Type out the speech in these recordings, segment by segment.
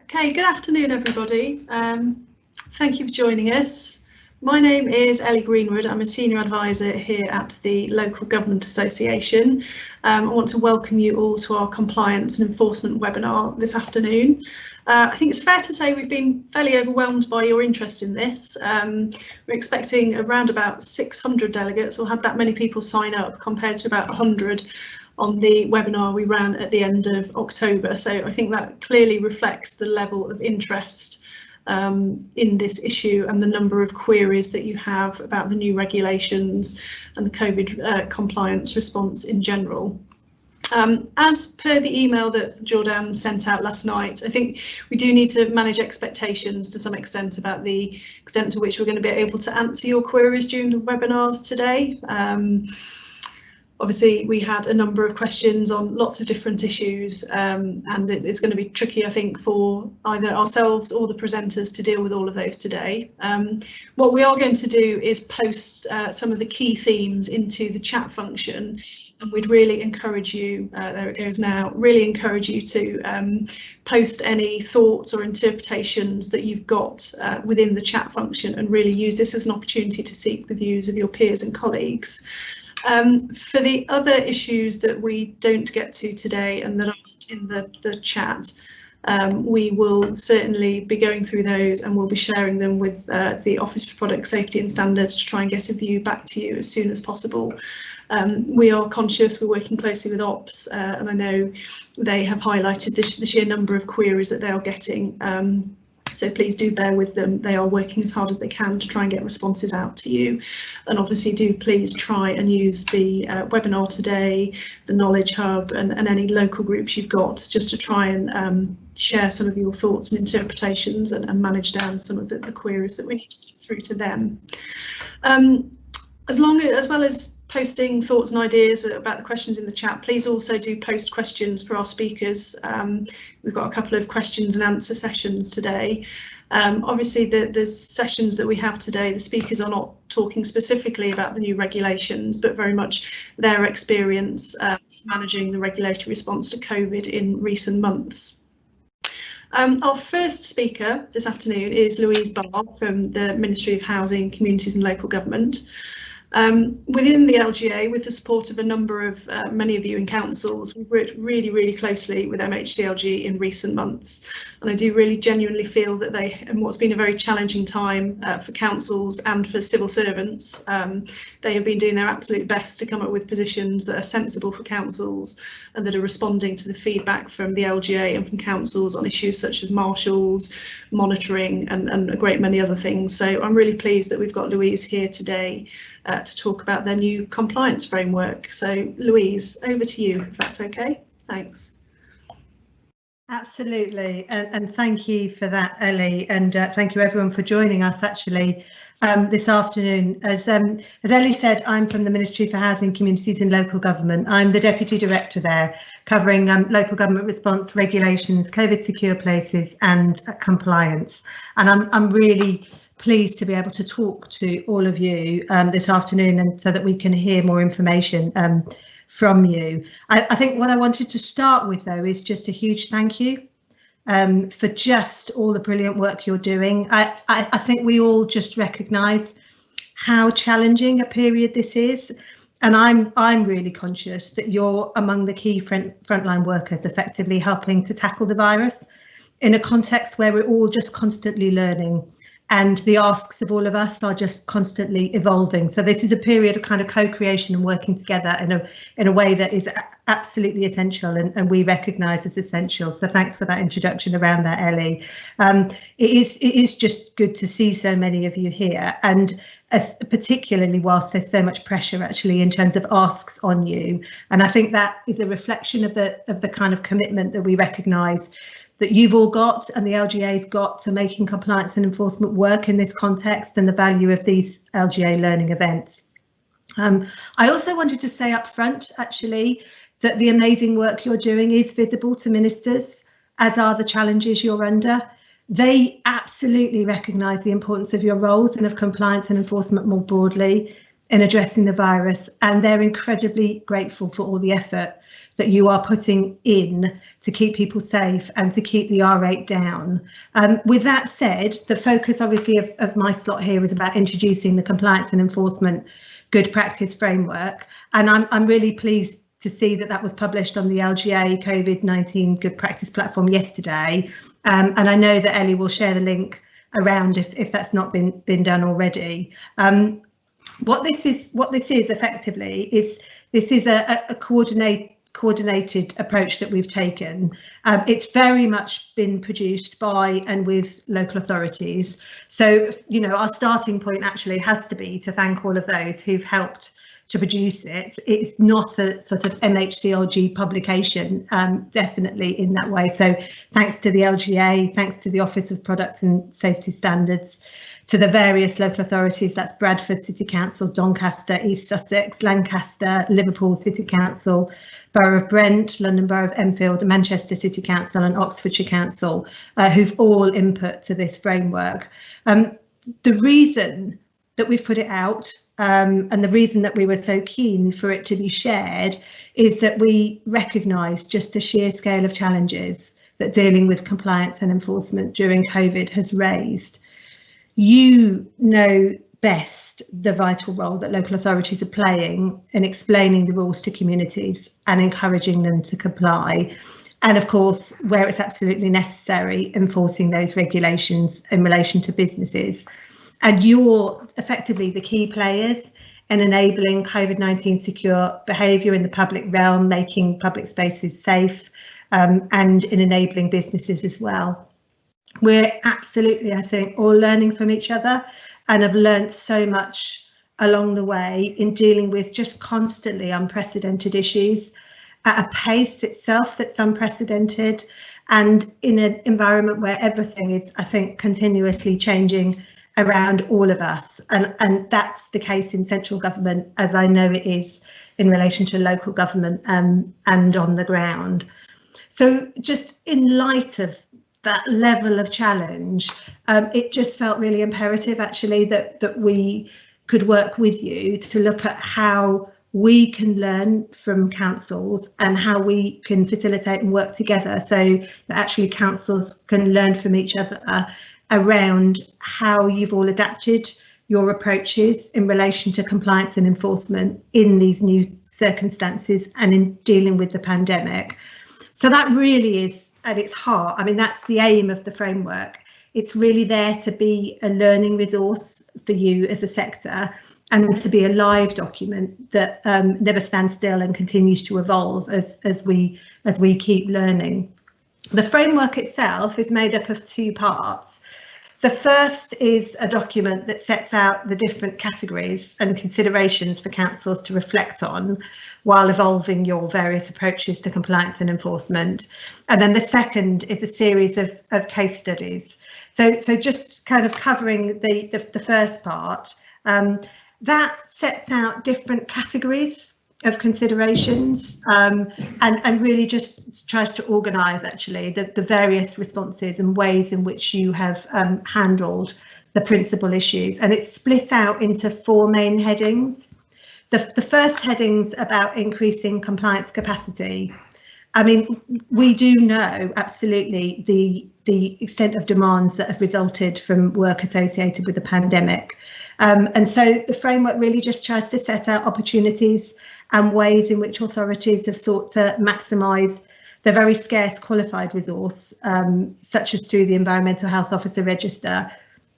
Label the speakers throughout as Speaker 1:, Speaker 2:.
Speaker 1: Okay, good afternoon, everybody. Thank you for joining us. My name is Ellie Greenwood. I'm a senior advisor here at the Local Government Association. I want to welcome you all to our compliance and enforcement webinar this afternoon. I think it's fair to say we've been fairly overwhelmed by your interest in this. We're expecting around about 600 delegates, or had that many people sign up compared to about 100 on the webinar we ran at the end of October. So I think that clearly reflects the level of interest in this issue and the number of queries that you have about the new regulations and the COVID compliance response in general. As per the email that Jordan sent out last night, I think we do need to manage expectations to some extent about the extent to which we're going to be able to answer your queries during the webinars today. Obviously, we had a number of questions on lots of different issues, and it's going to be tricky, I think, for either ourselves or the presenters to deal with all of those today. What we are going to do is post some of the key themes into the chat function, and we'd really encourage you, there it goes now, really encourage you to post any thoughts or interpretations that you've got within the chat function, and really use this as an opportunity to seek the views of your peers and colleagues. For the other issues that we don't get to today and that aren't in the chat, we will certainly be going through those, and we'll be sharing them with the Office for Product Safety and Standards to try and get a view back to you as soon as possible. We are conscious, we're working closely with Ops, and I know they have highlighted the sheer number of queries that they are getting. So please do bear with them. They are working as hard as they can to try and get responses out to you. And obviously do please try and use the webinar today, the Knowledge Hub, and any local groups you've got, just to try and share some of your thoughts and interpretations, and manage down some of the queries that we need to get through to them. As well as posting thoughts and ideas about the questions in the chat, please also do post questions for our speakers. We've got a couple of questions and answer sessions today. Obviously, the sessions that we have today, the speakers are not talking specifically about the new regulations, but very much their experience managing the regulatory response to COVID in recent months. Our first speaker this afternoon is Louise Barr from the Ministry of Housing, Communities and Local Government. Within the LGA, with the support of a number of many of you in councils, we've worked really closely with MHCLG in recent months, and I do really genuinely feel that in what's been a very challenging time for councils and for civil servants, they have been doing their absolute best to come up with positions that are sensible for councils and that are responding to the feedback from the LGA and from councils on issues such as marshals, monitoring, and a great many other things. So I'm really pleased that we've got Louise here today to talk about their new compliance framework. So Louise, over to you, if that's okay. Thanks.
Speaker 2: Absolutely, and thank you for that, Ellie, and thank you everyone for joining us actually this afternoon. As Ellie said, I'm from the Ministry for Housing, Communities and Local Government. I'm the Deputy Director there, covering local government response, regulations, COVID secure places and compliance. And I'm really pleased to be able to talk to all of you this afternoon, and so that we can hear more information from you. I think what I wanted to start with, though, is just a huge thank you for just all the brilliant work you're doing. I think we all just recognise how challenging a period this is, and I'm really conscious that you're among the key frontline workers effectively helping to tackle the virus in a context where we're all just constantly learning, and the asks of all of us are just constantly evolving. So this is a period of kind of co-creation and working together in a way that is absolutely essential, and we recognise as essential. So thanks for that introduction around that, Ellie. It is just good to see so many of you here, and particularly whilst there's so much pressure actually in terms of asks on you. And I think that is a reflection of the kind of commitment that we recognise that you've all got and the LGA's got to making compliance and enforcement work in this context, and the value of these LGA learning events. I also wanted to say up front actually that the amazing work you're doing is visible to ministers, as are the challenges you're under. They absolutely recognise the importance of your roles and of compliance and enforcement more broadly in addressing the virus, and they're incredibly grateful for all the effort that you are putting in to keep people safe and to keep the R rate down. With that said, the focus obviously of my slot here is about introducing the compliance and enforcement good practice framework, and I'm really pleased to see that was published on the LGA COVID-19 good practice platform yesterday, and I know that Ellie will share the link around if that's not been done already. What this is effectively is a coordinated approach that we've taken. It's very much been produced by and with local authorities. So, you know, our starting point actually has to be to thank all of those who've helped to produce it. It's not a sort of MHCLG publication, definitely in that way. So thanks to the LGA, thanks to the Office of Products and Safety Standards, to the various local authorities, that's Bradford City Council, Doncaster, East Sussex, Lancaster, Liverpool City Council, Borough of Brent, London Borough of Enfield, Manchester City Council and Oxfordshire Council, who've all input to this framework. The reason that we've put it out and the reason that we were so keen for it to be shared is that we recognise just the sheer scale of challenges that dealing with compliance and enforcement during COVID has raised. You know best the vital role that local authorities are playing in explaining the rules to communities and encouraging them to comply. And of course, where it's absolutely necessary, enforcing those regulations in relation to businesses. And you're effectively the key players in enabling COVID-19 secure behaviour in the public realm, making public spaces safe, and in enabling businesses as well. We're absolutely, I think, all learning from each other and have learnt so much along the way in dealing with just constantly unprecedented issues at a pace itself that's unprecedented, and in an environment where everything is, I think, continuously changing around all of us. And that's the case in central government, as I know it is in relation to local government and on the ground. So just in light of that level of challenge, it just felt really imperative actually that we could work with you to look at how we can learn from councils and how we can facilitate and work together so that actually councils can learn from each other around how you've all adapted your approaches in relation to compliance and enforcement in these new circumstances and in dealing with the pandemic. So that really is at its heart. I mean, that's the aim of the framework. It's really there to be a learning resource for you as a sector and to be a live document that never stands still and continues to evolve as we keep learning. The framework itself is made up of two parts. The first is a document that sets out the different categories and considerations for councils to reflect on while evolving your various approaches to compliance and enforcement. And then the second is a series of case studies. So just kind of covering the first part, that sets out different categories of considerations and really just tries to organise actually the various responses and ways in which you have handled the principal issues, and it's split out into four main headings. The first heading's about increasing compliance capacity. I mean, we do know absolutely the extent of demands that have resulted from work associated with the pandemic, and so the framework really just tries to set out opportunities and ways in which authorities have sought to maximise the very scarce qualified resource, such as through the Environmental Health Officer Register.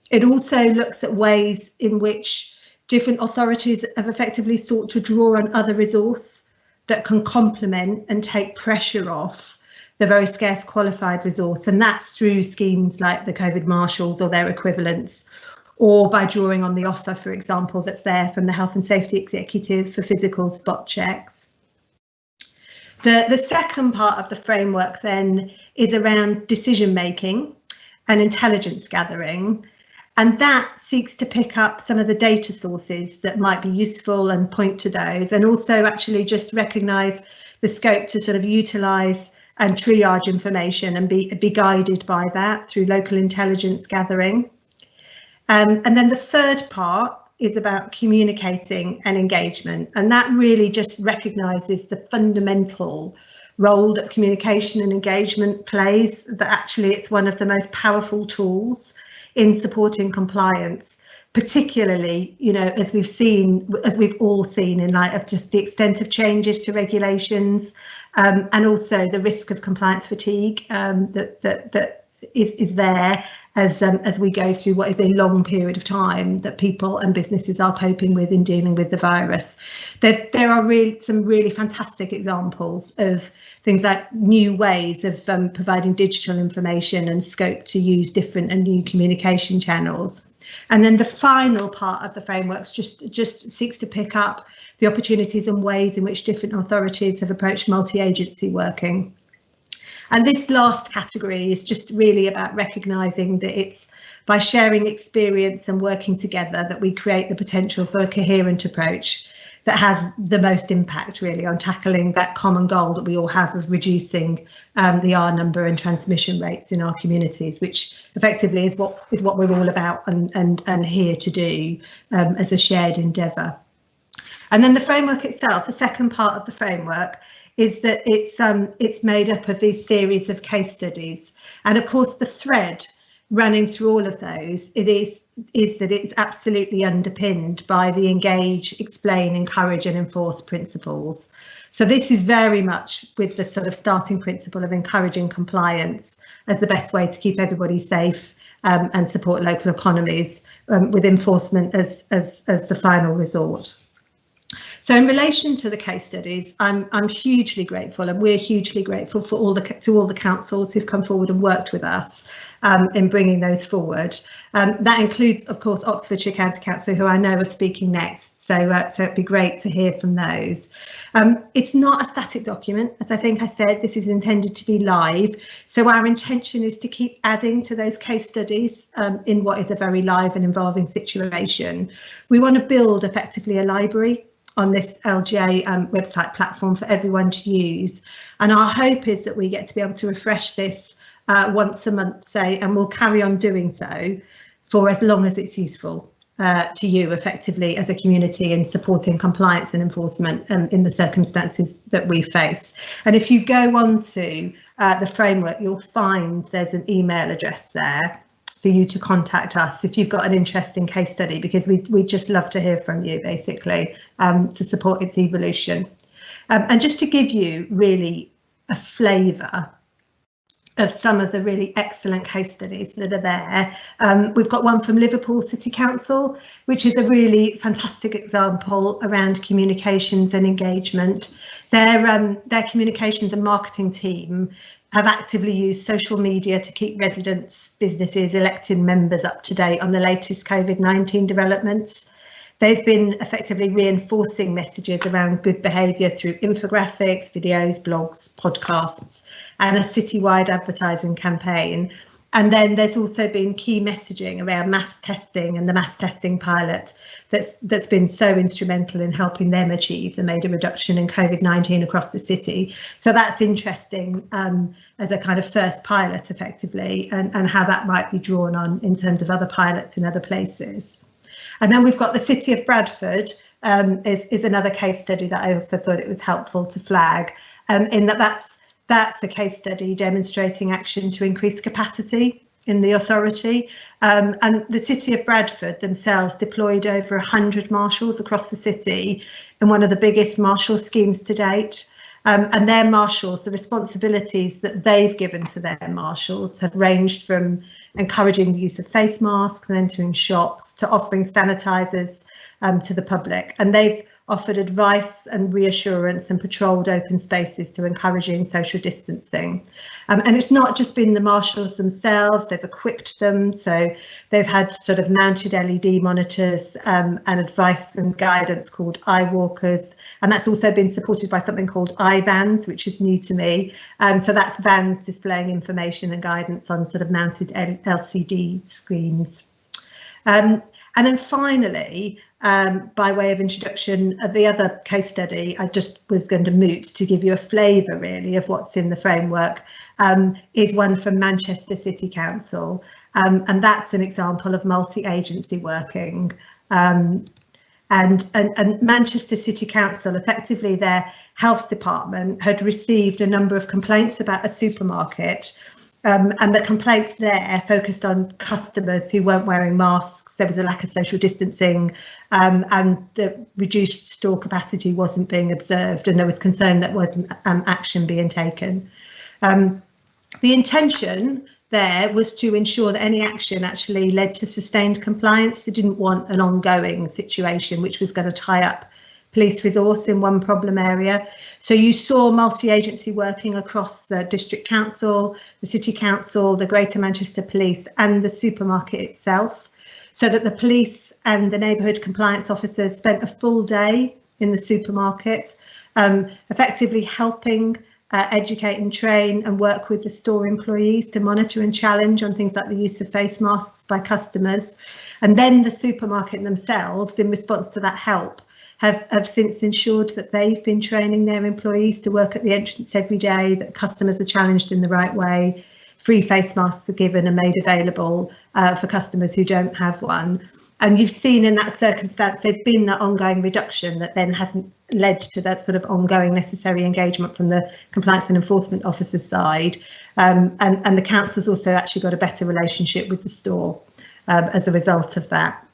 Speaker 2: It also looks at ways in which different authorities have effectively sought to draw on other resource that can complement and take pressure off the very scarce qualified resource, and that's through schemes like the COVID Marshals or their equivalents, or by drawing on the offer, for example, that's there from the Health and Safety Executive for physical spot checks. The second part of the framework then is around decision making and intelligence gathering, and that seeks to pick up some of the data sources that might be useful and point to those, and also actually just recognise the scope to sort of utilise and triage information and be guided by that through local intelligence gathering. And then the third part is about communicating and engagement, and that really just recognises the fundamental role that communication and engagement plays, that actually it's one of the most powerful tools in supporting compliance, particularly, you know, as we've all seen in light of just the extent of changes to regulations, and also the risk of compliance fatigue that is there as we go through what is a long period of time that people and businesses are coping with in dealing with the virus. There are some really fantastic examples of things like new ways of providing digital information and scope to use different and new communication channels. And then the final part of the frameworks just seeks to pick up the opportunities and ways in which different authorities have approached multi-agency working. And this last category is just really about recognising that it's by sharing experience and working together that we create the potential for a coherent approach that has the most impact really on tackling that common goal that we all have of reducing the R number and transmission rates in our communities, which effectively is what we're all about and here to do as a shared endeavour. And then the framework itself, the second part of the framework, is that it's made up of these series of case studies, and of course the thread running through all of those is that it's absolutely underpinned by the engage, explain, encourage and enforce principles. So this is very much with the sort of starting principle of encouraging compliance as the best way to keep everybody safe and support local economies, with enforcement as the final resort. So in relation to the case studies, I'm hugely grateful, and we're hugely grateful for all the councils who've come forward and worked with us in bringing those forward. That includes, of course, Oxfordshire County Council, who I know are speaking next. So it'd be great to hear from those. It's not a static document, as I think I said. This is intended to be live. So our intention is to keep adding to those case studies in what is a very live and involving situation. We want to build effectively a library on this LGA website platform for everyone to use. And our hope is that we get to be able to refresh this once a month, say, and we'll carry on doing so for as long as it's useful to you effectively as a community in supporting compliance and enforcement in the circumstances that we face. And if you go on to the framework, you'll find there's an email address there for you to contact us if you've got an interesting case study, because we'd just love to hear from you basically to support its evolution. And just to give you really a flavour of some of the really excellent case studies that are there, we've got one from Liverpool City Council, which is a really fantastic example around communications and engagement. Their communications and marketing team have actively used social media to keep residents, businesses, elected members up to date on the latest COVID-19 developments. They've been effectively reinforcing messages around good behaviour through infographics, videos, blogs, podcasts, and a citywide advertising campaign. And then there's also been key messaging around mass testing and the mass testing pilot that's been so instrumental in helping them achieve the major reduction in COVID-19 across the city. So that's interesting as a kind of first pilot effectively, and how that might be drawn on in terms of other pilots in other places. And then we've got the City of Bradford is another case study that I also thought it was helpful to flag, in that's a case study demonstrating action to increase capacity in the authority, and the City of Bradford themselves deployed over 100 marshals across the city in one of the biggest marshal schemes to date. And their marshals, the responsibilities that they've given to their marshals have ranged from encouraging the use of face masks and entering shops to offering sanitisers to the public. And they've offered advice and reassurance and patrolled open spaces to encouraging social distancing. And it's not just been the marshals themselves, they've equipped them. So they've had sort of mounted LED monitors and advice and guidance called eye walkers. And that's also been supported by something called eye vans, which is new to me. So that's vans displaying information and guidance on sort of mounted LCD screens. And then finally, by way of introduction, the other case study I just was going to moot to give you a flavour really of what's in the framework is one from Manchester City Council, and that's an example of multi-agency working. And Manchester City Council, effectively their Health Department had received a number of complaints about a supermarket, and the complaints there focused on customers who weren't wearing masks. There was a lack of social distancing, and the reduced store capacity wasn't being observed, and there was concern that wasn't action being taken. The intention there was to ensure that any action actually led to sustained compliance. They didn't want an ongoing situation which was going to tie up police resource in one problem area. So you saw multi-agency working across the District Council, the City Council, the Greater Manchester Police and the supermarket itself, so that the police and the neighbourhood compliance officers spent a full day in the supermarket, effectively helping educate and train and work with the store employees to monitor and challenge on things like the use of face masks by customers. And then the supermarket themselves, in response to that help, have since ensured that they've been training their employees to work at the entrance every day, that customers are challenged in the right way, free face masks are given and made available for customers who don't have one. And you've seen in that circumstance, there's been that ongoing reduction that then hasn't led to that sort of ongoing necessary engagement from the compliance and enforcement officer's side. And the council's also actually got a better relationship with the store as a result of that.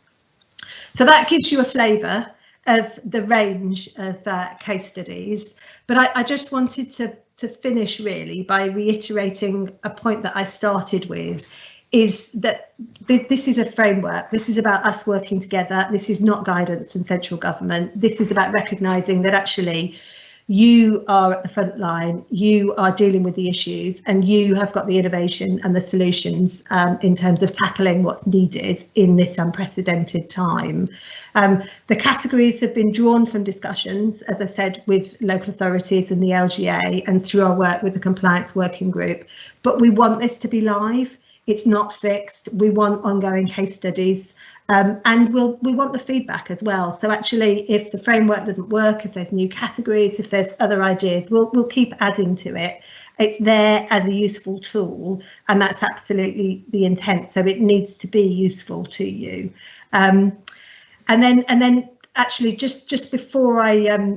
Speaker 2: So that gives you a flavour of the range of case studies. But I just wanted to finish really by reiterating a point that I started with, is that this is a framework. This is about us working together. This is not guidance from central government. This is about recognising that actually you are at the front line, you are dealing with the issues, and you have got the innovation and the solutions in terms of tackling what's needed in this unprecedented time. The categories have been drawn from discussions, as I said, with local authorities and the LGA and through our work with the compliance working group, but we want this to be live. It's not fixed. We want ongoing case studies, and we want the feedback as well. So actually, if the framework doesn't work, if there's new categories, if there's other ideas, we'll keep adding to it. It's there as a useful tool, and that's absolutely the intent. So it needs to be useful to you. And then actually, just before I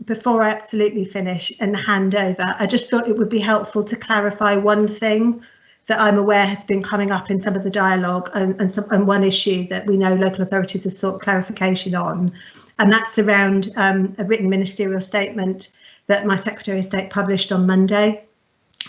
Speaker 2: absolutely finish and hand over, I just thought it would be helpful to clarify one thing that I'm aware has been coming up in some of the dialogue, and one issue that we know local authorities have sought clarification on, and that's around a written ministerial statement that my Secretary of State published on Monday,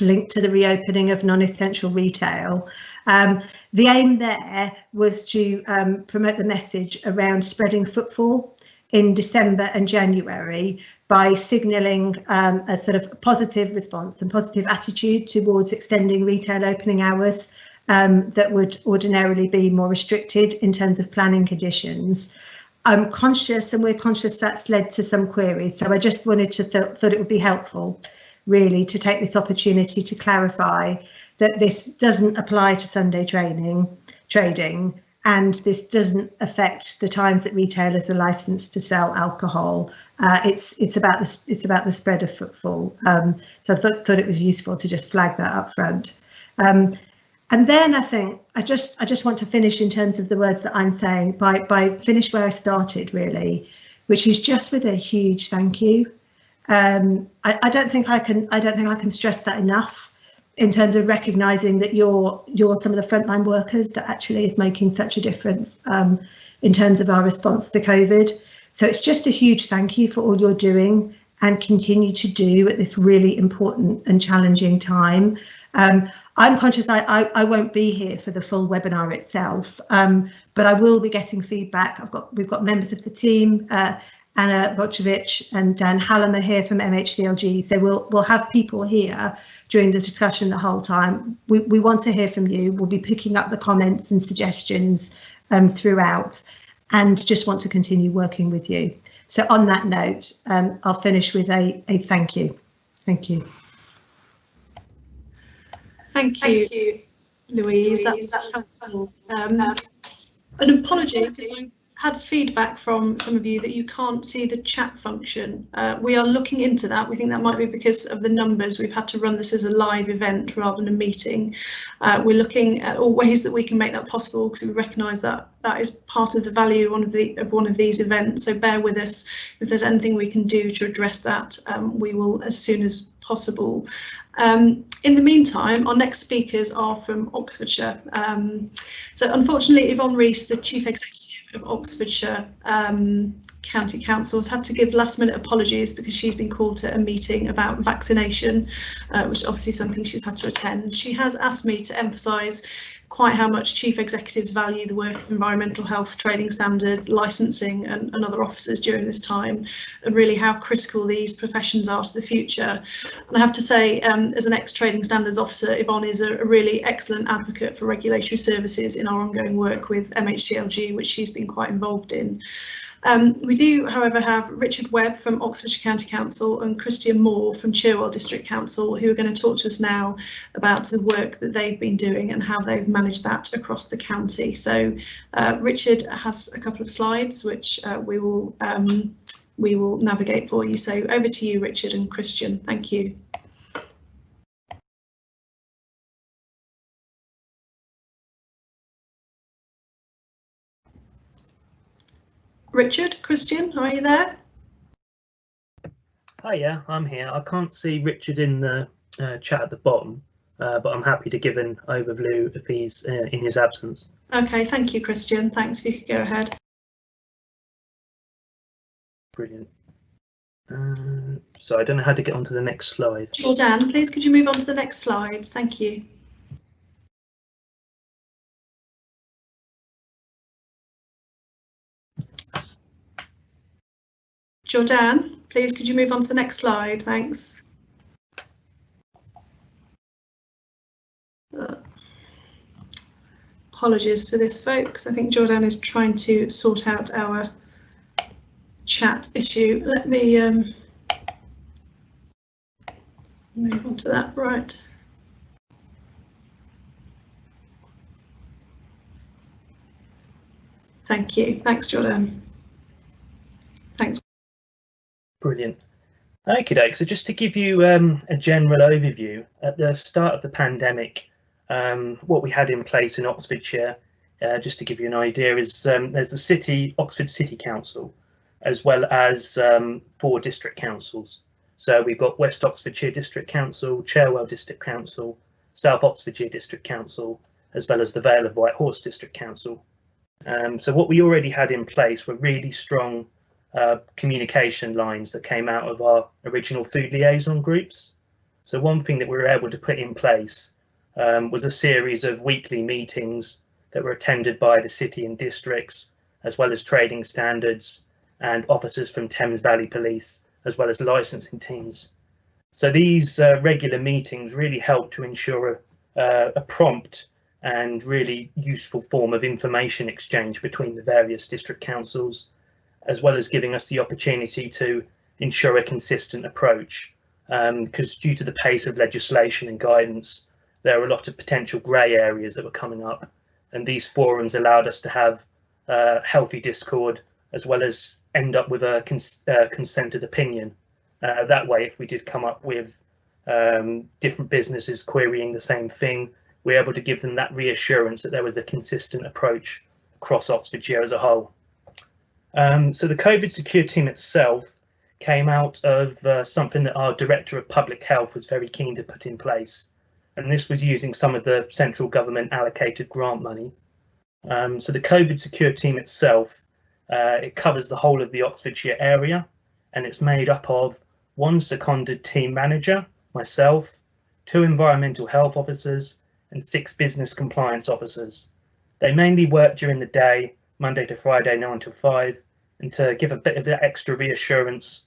Speaker 2: linked to the reopening of non-essential retail. The aim there was to promote the message around spreading footfall in December and January by signalling a sort of positive response and positive attitude towards extending retail opening hours that would ordinarily be more restricted in terms of planning conditions. I'm conscious, and we're conscious, that's led to some queries. So I just wanted to thought it would be helpful really to take this opportunity to clarify that this doesn't apply to Sunday trading, and this doesn't affect the times that retailers are licensed to sell alcohol. It's about the spread of footfall. So I thought it was useful to just flag that up front. And then I think I just want to finish in terms of the words that I'm saying by finish where I started really, which is just with a huge thank you. I don't think I can stress that enough in terms of recognising that you're some of the frontline workers that actually is making such a difference in terms of our response to COVID. So it's just a huge thank you for all you're doing and continue to do at this really important and challenging time. I'm conscious I won't be here for the full webinar itself, but I will be getting feedback. We've got members of the team, Anna Bocevich and Dan Hallam are here from MHCLG, so we'll have people here during the discussion the whole time. We want to hear from you. We'll be picking up the comments and suggestions throughout, and just want to continue working with you. So on that note, I'll finish with a thank you. Thank you.
Speaker 1: Thank you, Louise. That was helpful. An apology, because I had feedback from some of you that you can't see the chat function. We are looking into that. We think that might be because of the numbers. We've had to run this as a live event rather than a meeting. We're looking at all ways that we can make that possible, because we recognise that that is part of the value of one of these events. So bear with us. If there's anything we can do to address that, we will as soon as possible. In the meantime, our next speakers are from Oxfordshire. So unfortunately, Yvonne Rees, the Chief Executive of Oxfordshire County Council, has had to give last-minute apologies because she's been called to a meeting about vaccination, which is obviously something she's had to attend. She has asked me to emphasise quite how much chief executives value the work of environmental health trading standard, licensing and other officers during this time, and really how critical these professions are to the future. And I have to say, as an ex-trading standards officer, Yvonne is a really excellent advocate for regulatory services in our ongoing work with MHCLG, which she's been quite involved in. We do, however, have Richard Webb from Oxfordshire County Council and Christian Moore from Cherwell District Council, who are going to talk to us now about the work that they've been doing and how they've managed that across the county. So Richard has a couple of slides which we will navigate for you. So over to you, Richard and Christian. Thank you. Richard, Christian, are you there?
Speaker 3: Hi, yeah, I'm here. I can't see Richard in the chat at the bottom, but I'm happy to give an overview if he's in his absence.
Speaker 1: Okay, thank you, Christian. Thanks, if you could go ahead.
Speaker 3: Brilliant. So I don't know how to get onto the next slide.
Speaker 1: Jordan, please could you move on to the next slides? Thank you. Jordan, please could you move on to the next slide? Thanks. Apologies for this, folks. I think Jordan is trying to sort out our chat issue. Let me move on to that. Right. Thank you. Thanks, Jordan. Thanks.
Speaker 3: Brilliant. Okay, so just to give you a general overview, at the start of the pandemic, what we had in place in Oxfordshire, just to give you an idea, is there's the Oxford City Council, as well as 4 district councils. So we've got West Oxfordshire District Council, Cherwell District Council, South Oxfordshire District Council, as well as the Vale of Whitehorse District Council. So what we already had in place were really strong communication lines that came out of our original food liaison groups. So one thing that we were able to put in place was a series of weekly meetings that were attended by the city and districts, as well as trading standards and officers from Thames Valley Police, as well as licensing teams. So these regular meetings really helped to ensure a prompt and really useful form of information exchange between the various district councils, as well as giving us the opportunity to ensure a consistent approach, because due to the pace of legislation and guidance, there are a lot of potential grey areas that were coming up, and these forums allowed us to have healthy discord, as well as end up with a consented opinion. That way, if we did come up with different businesses querying the same thing, we're able to give them that reassurance that there was a consistent approach across Oxfordshire as a whole. So the COVID secure team itself came out of something that our Director of Public Health was very keen to put in place, and this was using some of the central government allocated grant money. So the COVID secure team itself, it covers the whole of the Oxfordshire area, and it's made up of 1 seconded team manager, myself, 2 environmental health officers, and 6 business compliance officers. They mainly work during the day, Monday to Friday, 9 to 5, and to give a bit of that extra reassurance,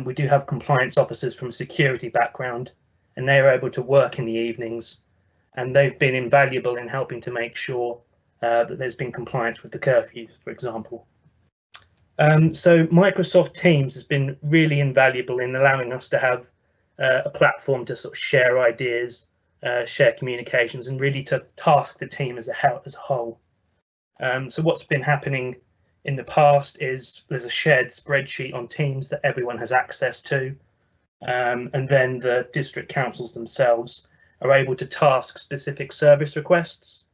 Speaker 3: we do have compliance officers from a security background, and they are able to work in the evenings, and they've been invaluable in helping to make sure that there's been compliance with the curfews, for example. So Microsoft Teams has been really invaluable in allowing us to have a platform to sort of share ideas, share communications, and really to task the team as a whole. So what's been happening in the past is there's a shared spreadsheet on Teams that everyone has access to, and then the district councils themselves are able to task specific service requests.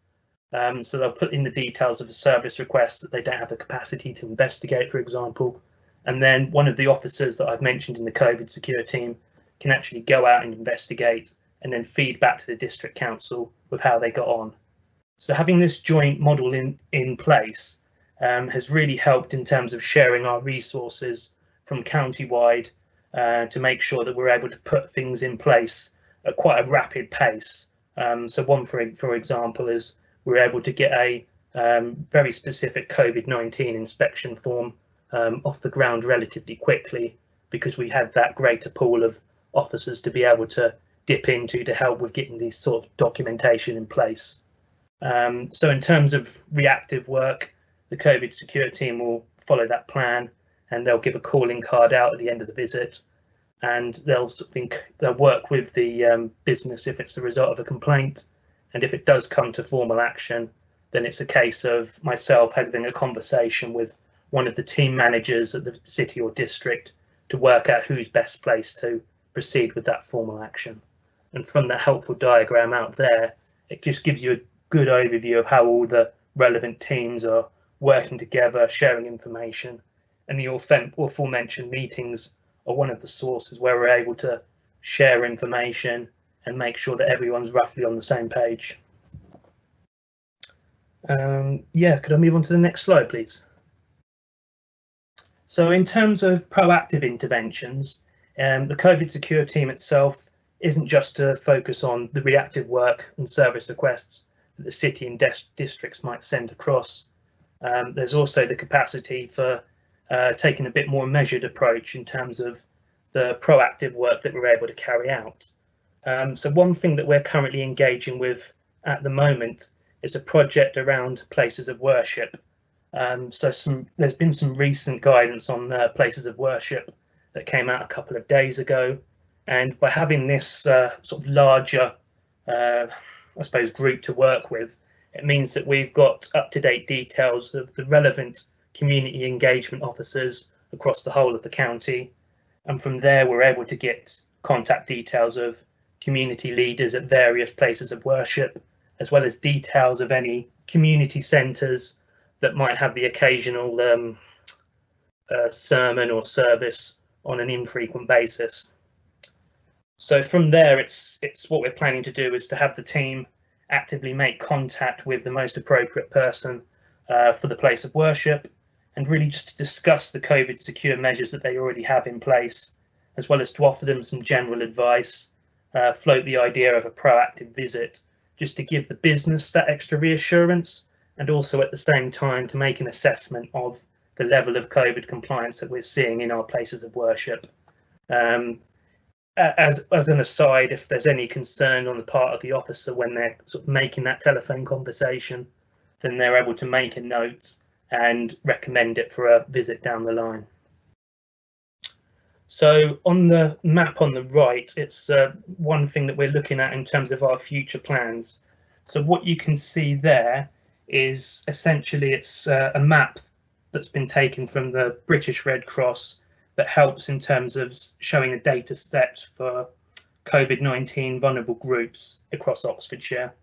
Speaker 3: So they'll put in the details of a service request that they don't have the capacity to investigate, for example, and then one of the officers that I've mentioned in the COVID secure team can actually go out and investigate and then feed back to the district council with how they got on. So having this joint model in place has really helped in terms of sharing our resources from county-wide to make sure that we're able to put things in place at quite a rapid pace. So one, for example, is we're able to get a very specific COVID-19 inspection form off the ground relatively quickly, because we had that greater pool of officers to be able to dip into to help with getting these sort of documentation in place. So in terms of reactive work, the COVID secure team will follow that plan, and they'll give a calling card out at the end of the visit, and they'll work with the business if it's the result of a complaint. And if it does come to formal action, then it's a case of myself having a conversation with one of the team managers at the city or district to work out who's best placed to proceed with that formal action. And from that helpful diagram out there, it just gives you a good overview of how all the relevant teams are working together, sharing information. And the aforementioned meetings are one of the sources where we're able to share information and make sure that everyone's roughly on the same page. Yeah, could I move on to the next slide, please? So in terms of proactive interventions, the COVID secure team itself isn't just to focus on the reactive work and service requests that the city and districts might send across. There's also the capacity for taking a bit more measured approach in terms of the proactive work that we're able to carry out. So one thing that we're currently engaging with at the moment is a project around places of worship. There's been some recent guidance on places of worship that came out a couple of days ago, and by having this sort of larger, I suppose, group to work with, it means that we've got up-to-date details of the relevant community engagement officers across the whole of the county, and from there we're able to get contact details of community leaders at various places of worship, as well as details of any community centres that might have the occasional sermon or service on an infrequent basis. So from there, it's what we're planning to do is to have the team actively make contact with the most appropriate person for the place of worship, and really just to discuss the COVID secure measures that they already have in place, as well as to offer them some general advice, float the idea of a proactive visit, just to give the business that extra reassurance, and also at the same time to make an assessment of the level of COVID compliance that we're seeing in our places of worship. As an aside, if there's any concern on the part of the officer when they're sort of making that telephone conversation, then they're able to make a note and recommend it for a visit down the line. So on the map on the right, it's one thing that we're looking at in terms of our future plans. So what you can see there is essentially it's a map that's been taken from the British Red Cross that helps in terms of showing a data set for COVID-19 vulnerable groups across Oxfordshire.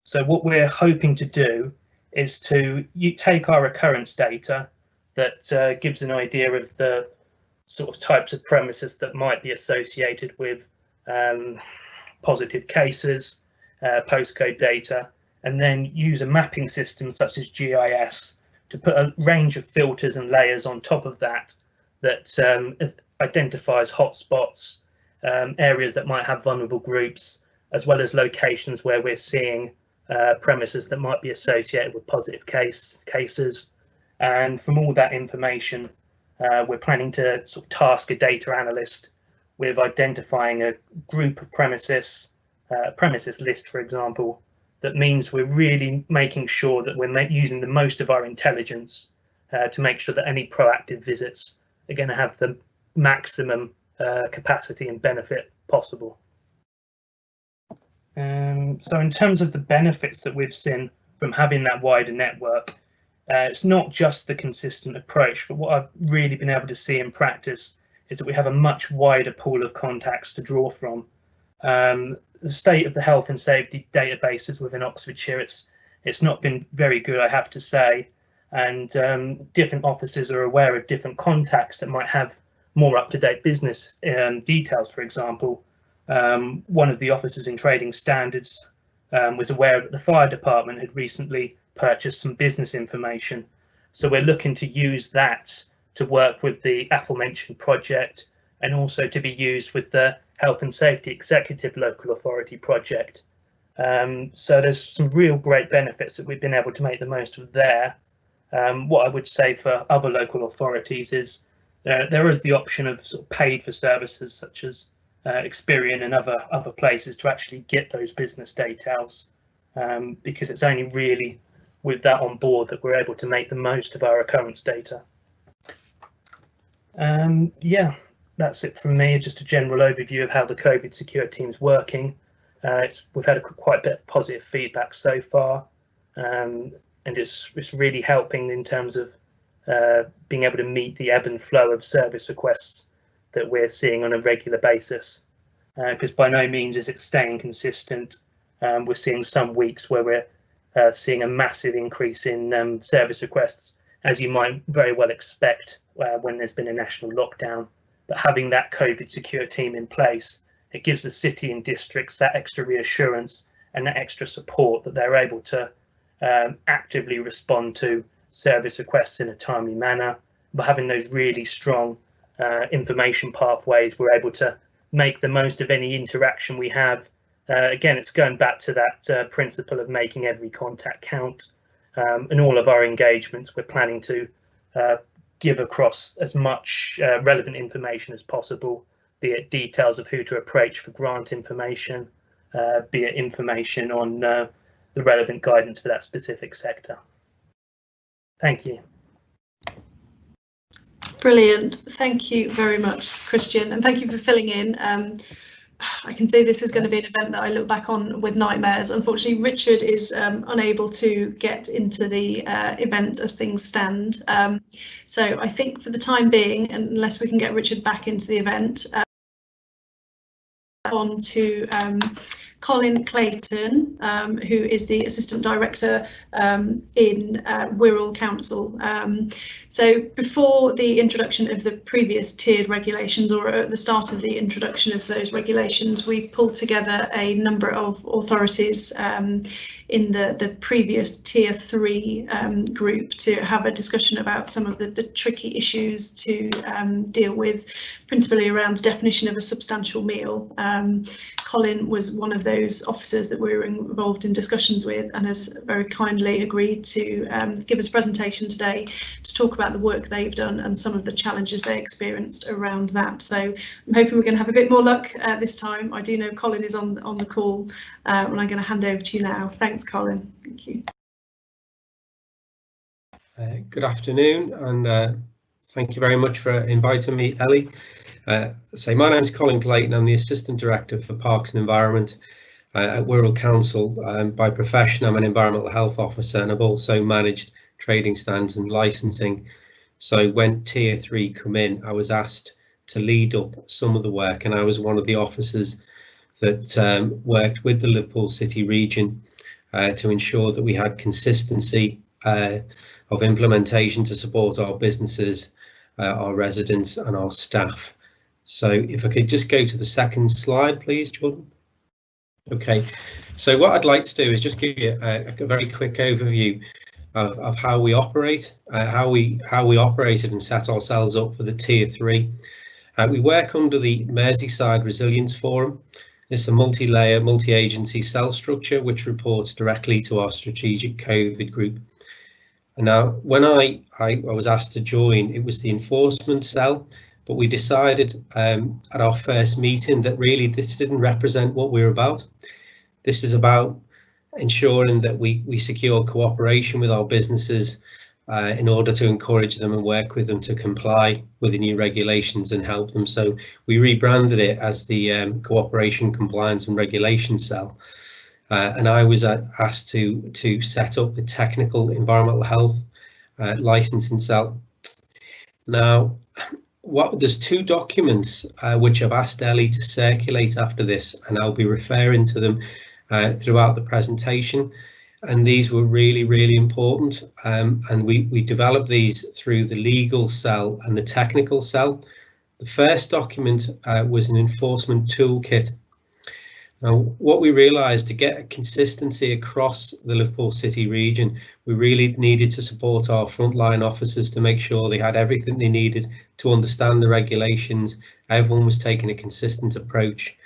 Speaker 3: So what we're hoping to do is to take our occurrence data that gives an idea of the sort of types of premises that might be associated with positive cases, postcode data, and then use a mapping system such as GIS to put a range of filters and layers on top of that identifies hotspots, areas that might have vulnerable groups, as well as locations where we're seeing premises that might be associated with positive cases. And from all that information, we're planning to sort of task a data analyst with identifying a group of premises, premises list, for example. That means we're really making sure that we're using the most of our intelligence to make sure that any proactive visits are going to have the maximum capacity and benefit possible. So in terms of the benefits that we've seen from having that wider network, It's not just the consistent approach, but what I've really been able to see in practice is that we have a much wider pool of contacts to draw from. The state of the health and safety databases within Oxfordshire, it's not been very good, I have to say, and different officers are aware of different contacts that might have more up-to-date business details. For example, one of the officers in trading standards was aware that the fire department had recently purchased some business information, so we're looking to use that to work with the aforementioned project, and also to be used with the Health and Safety Executive Local Authority project. So there's some real great benefits that we've been able to make the most of there. What I would say for other local authorities is there is the option of sort of paid for services such as Experian and other places to actually get those business details, because it's only really with that on board that we're able to make the most of our occurrence data. Yeah, that's it from me. Just a general overview of how the COVID secure team's working. We've had quite a bit of positive feedback so far, and it's really helping in terms of being able to meet the ebb and flow of service requests that we're seeing on a regular basis, because by no means is it staying consistent. We're seeing some weeks where we're seeing a massive increase in service requests, as you might very well expect when there's been a national lockdown. But having that COVID secure team in place, it gives the city and districts that extra reassurance and that extra support that they're able to actively respond to service requests in a timely manner. By having those really strong information pathways, we're able to make the most of any interaction we have. Again, it's going back to that principle of making every contact count. In all of our engagements, we're planning to give across as much relevant information as possible, be it details of who to approach for grant information, be it information on the relevant guidance for that specific sector. Thank you.
Speaker 1: Brilliant. Thank you very much, Christian, and thank you for filling in. I can say this is going to be an event that I look back on with nightmares. Unfortunately, Richard is unable to get into the event as things stand. So I think for the time being, unless we can get Richard back into the event, on to Colin Clayton, who is the Assistant Director in Wirral Council. So before the introduction of the previous tiered regulations, or at the start of the introduction of those regulations, we pulled together a number of authorities in the previous tier 3 group to have a discussion about some of the tricky issues to deal with, principally around the definition of a substantial meal. Colin was one of those officers that we were involved in discussions with, and has very kindly agreed to give us a presentation today to talk about the work they've done and some of the challenges they experienced around that. So I'm hoping we're going to have a bit more luck this time. I do know Colin is on the call, and I'm going to hand over to you now. Thanks, Colin. Thank you.
Speaker 4: Good afternoon, and thank you very much for inviting me, Ellie. My name's Colin Clayton. I'm the Assistant Director for Parks and Environment at Wirral Council. By profession, I'm an Environmental Health Officer, and I've also managed trading stands and licensing. So when Tier 3 come in, I was asked to lead up some of the work, and I was one of the officers that worked with the Liverpool City region to ensure that we had consistency of implementation to support our businesses, our residents and our staff. So if I could just go to the second slide, please, Jordan. OK, so what I'd like to do is just give you a very quick overview of how we operate, how we operated and set ourselves up for the Tier 3. We work under the Merseyside Resilience Forum. It's a multi-layer, multi-agency cell structure which reports directly to our strategic COVID group. And now, when I was asked to join, it was the enforcement cell, but we decided at our first meeting that really this didn't represent what we're about. This is about ensuring that we secure cooperation with our businesses in order to encourage them and work with them to comply with the new regulations and help them. So we rebranded it as the Cooperation, Compliance and Regulation Cell. And I was asked to set up the technical environmental health licensing cell. Now, there's two documents which I've asked Ellie to circulate after this, and I'll be referring to them throughout the presentation. And these were really, really important. And we developed these through the legal cell and the technical cell. The first document was an enforcement toolkit. Now, what we realised, to get a consistency across the Liverpool City region, we really needed to support our frontline officers to make sure they had everything they needed to understand the regulations. Everyone was taking a consistent approach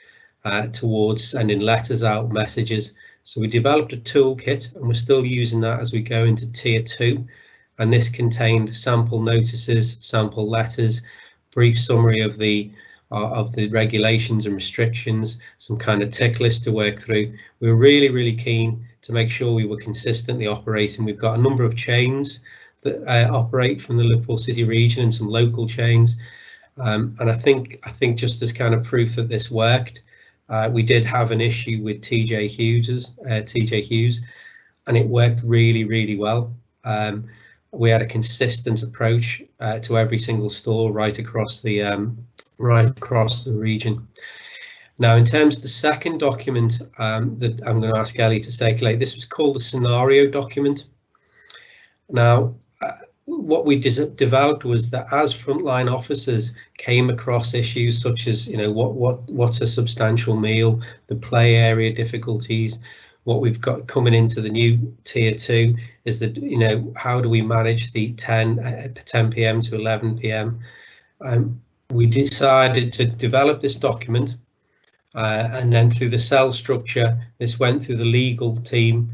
Speaker 4: towards sending letters out, messages. So we developed a toolkit, and we're still using that as we go into Tier 2. And this contained sample notices, sample letters, brief summary of the regulations and restrictions, some kind of tick list to work through. We were really, really keen to make sure we were consistently operating. We've got a number of chains that operate from the Liverpool City region and some local chains. And I think just as kind of proof that this worked, we did have an issue with TJ Hughes, and it worked really, really well. We had a consistent approach to every single store right across the region. Now, in terms of the second document that I'm going to ask Ellie to circulate, this was called a scenario document. Now, what we developed was that as frontline officers came across issues such as, what's a substantial meal, the play area difficulties, what we've got coming into the new Tier 2 is that, how do we manage the 10 p.m. to 11 p.m. We decided to develop this document, and then through the cell structure, this went through the legal team.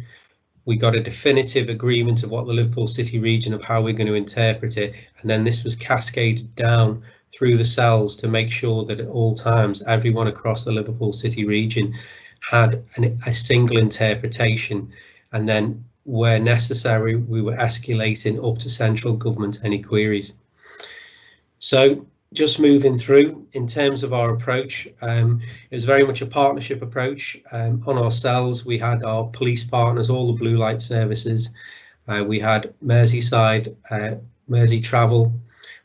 Speaker 4: We got a definitive agreement of what the Liverpool City region, of how we're going to interpret it, and then this was cascaded down through the cells to make sure that at all times everyone across the Liverpool City region had a single interpretation, and then where necessary we were escalating up to central government any queries. So just moving through, in terms of our approach, it was very much a partnership approach. On our cells, we had our police partners, all the blue light services. We had Merseyside, Mersey Travel,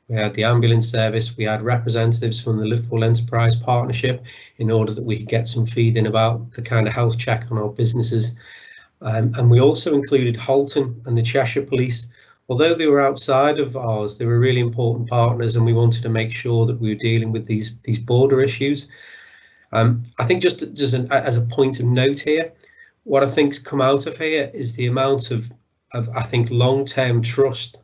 Speaker 4: we had the ambulance service, we had representatives from the Liverpool Enterprise Partnership in order that we could get some feed-in about the kind of health check on our businesses. And we also included Halton and the Cheshire Police. Although they were outside of ours, they were really important partners, and we wanted to make sure that we were dealing with these border issues. I think just as a point of note here, what I think's come out of here is the amount of I think long-term trust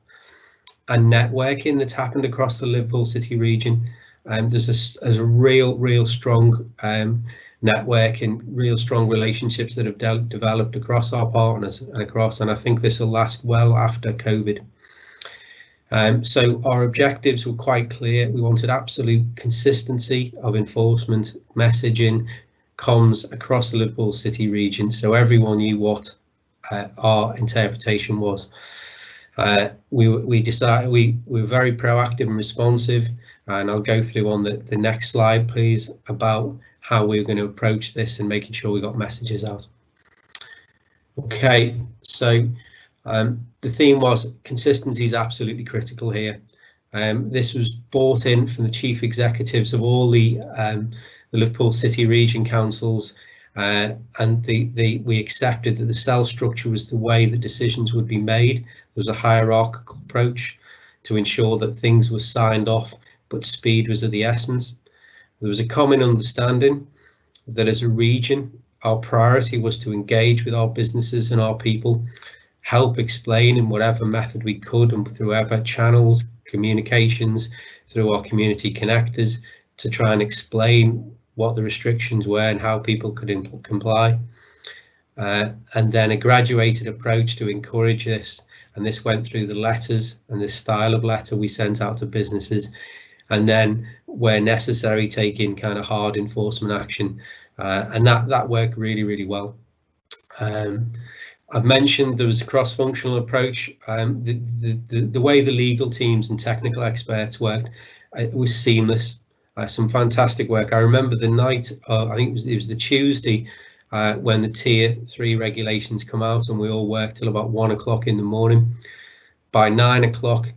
Speaker 4: and networking that's happened across the Liverpool City region. There's a real strong network and real strong relationships that have developed across our partners and I think this will last well after COVID. So our objectives were quite clear. We wanted absolute consistency of enforcement, messaging, comms across the Liverpool City region, so everyone knew what our interpretation was. We were very proactive and responsive, and I'll go through on the next slide, please, about how we're going to approach this and making sure we got messages out. Okay, so the theme was consistency is absolutely critical here. This was brought in from the chief executives of all the Liverpool City region councils, and we accepted that the cell structure was the way the decisions would be made. There was a hierarchical approach to ensure that things were signed off, but speed was of the essence. There was a common understanding that as a region, our priority was to engage with our businesses and our people, help explain in whatever method we could and through whatever channels, communications, through our community connectors, to try and explain what the restrictions were and how people could comply. And then a graduated approach to encourage this, and this went through the letters and the style of letter we sent out to businesses, and then where necessary taking kind of hard enforcement action, and that worked really well. I've mentioned there was a cross-functional approach. The way the legal teams and technical experts worked, it was seamless. Some fantastic work. I remember the night, I think it was the Tuesday, when the Tier 3 regulations come out, and we all worked till about 1 o'clock in the morning. by 9 o'clock,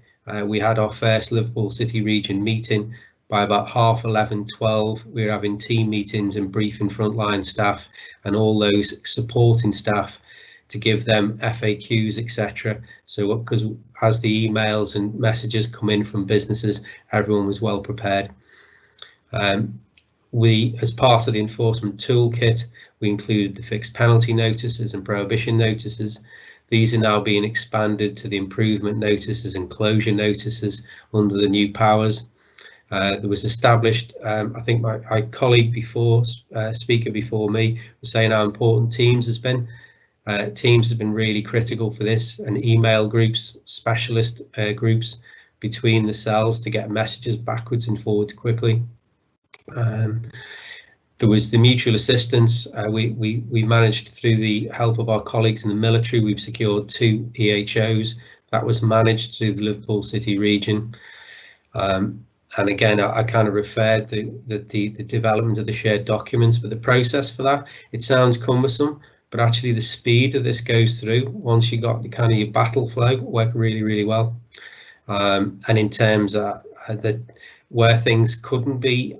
Speaker 4: we had our first Liverpool City Region meeting. By about 11:30, 12, we were having team meetings and briefing frontline staff and all those supporting staff to give them FAQs, etc. So because as the emails and messages come in from businesses, everyone was well prepared. We, as part of the enforcement toolkit, we included the fixed penalty notices and prohibition notices. These are now being expanded to the improvement notices and closure notices under the new powers. There was established, I think my colleague before, speaker before me, was saying how important Teams has been. Teams has been really critical for this, and email groups, specialist groups between the cells to get messages backwards and forwards quickly. There was the mutual assistance. We managed, through the help of our colleagues in the military, we've secured 2 EHOs. That was managed through the Liverpool City region. And again, I kind of referred to the development of the shared documents, but the process for that, it sounds cumbersome, but actually the speed of this goes through once you got the kind of your battle flow work really, really well. And in terms of that, where things couldn't be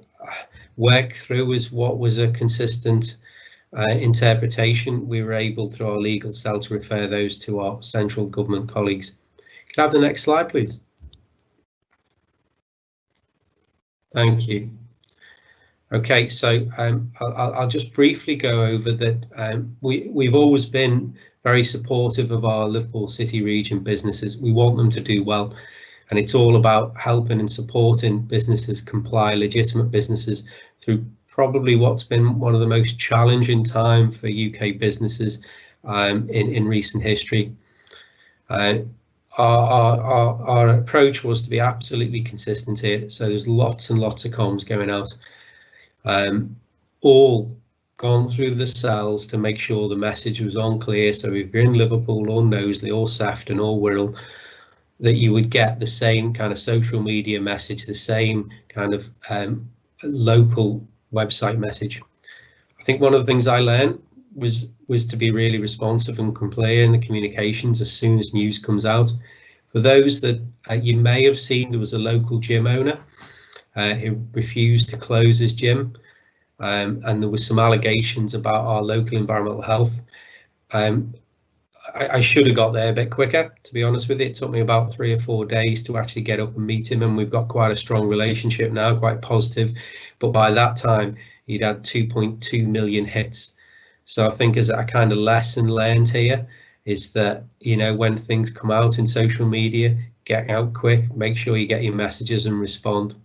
Speaker 4: worked through as what was a consistent interpretation, we were able through our legal cell to refer those to our central government colleagues. Could I have the next slide, please? Thank you. Okay, so I'll just briefly go over that. We've always been very supportive of our Liverpool City region businesses. We want them to do well, and it's all about helping and supporting businesses comply, legitimate businesses, through probably what's been one of the most challenging time for UK businesses in recent history. Our approach was to be absolutely consistent here, so there's lots and lots of comms going out, all gone through the cells to make sure the message was on clear. So if you're in Liverpool or Knowsley or Sefton or Wirral, that you would get the same kind of social media message, the same kind of local website message. I think one of the things I learned was to be really responsive and clear in the communications as soon as news comes out. For those that you may have seen, there was a local gym owner who refused to close his gym, and there was some allegations about our local environmental health. I should have got there a bit quicker, to be honest with you. It took me about 3 or 4 days to actually get up and meet him, and we've got quite a strong relationship now, quite positive. But by that time, he'd had 2.2 million hits. So I think as a kind of lesson learned here is that, you know, when things come out in social media, get out quick, make sure you get your messages and respond.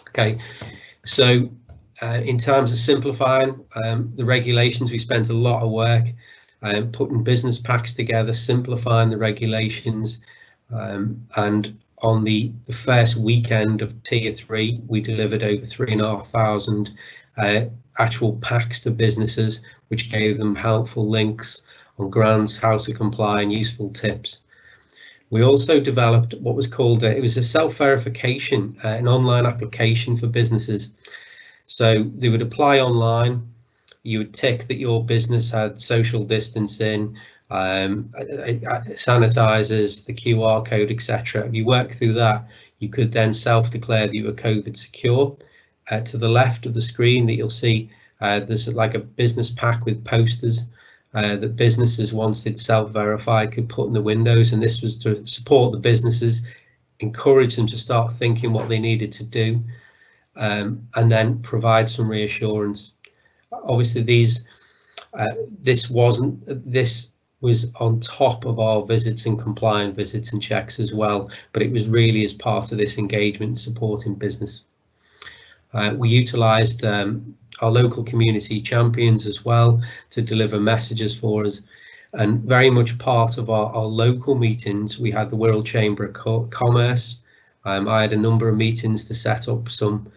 Speaker 4: Okay, so in terms of simplifying the regulations, we spent a lot of work putting business packs together, simplifying the regulations, and on the first weekend of Tier 3, we delivered over 3,500 actual packs to businesses, which gave them helpful links on grants, how to comply, and useful tips. We also developed what was called it was a self-verification, an online application for businesses. So they would apply online. You would tick that your business had social distancing, sanitizers, the QR code, etc. If you work through that, you could then self-declare that you were COVID secure. To the left of the screen that you'll see, there's like a business pack with posters that businesses, once they'd self-verified, could put in the windows, and this was to support the businesses, encourage them to start thinking what they needed to do, and then provide some reassurance. Obviously, this was on top of our visits and compliant visits and checks as well, but it was really as part of this engagement and supporting business. We utilised our local community champions as well to deliver messages for us, and very much part of our local meetings, we had the Wirral Chamber of Commerce. I had a number of meetings to set up some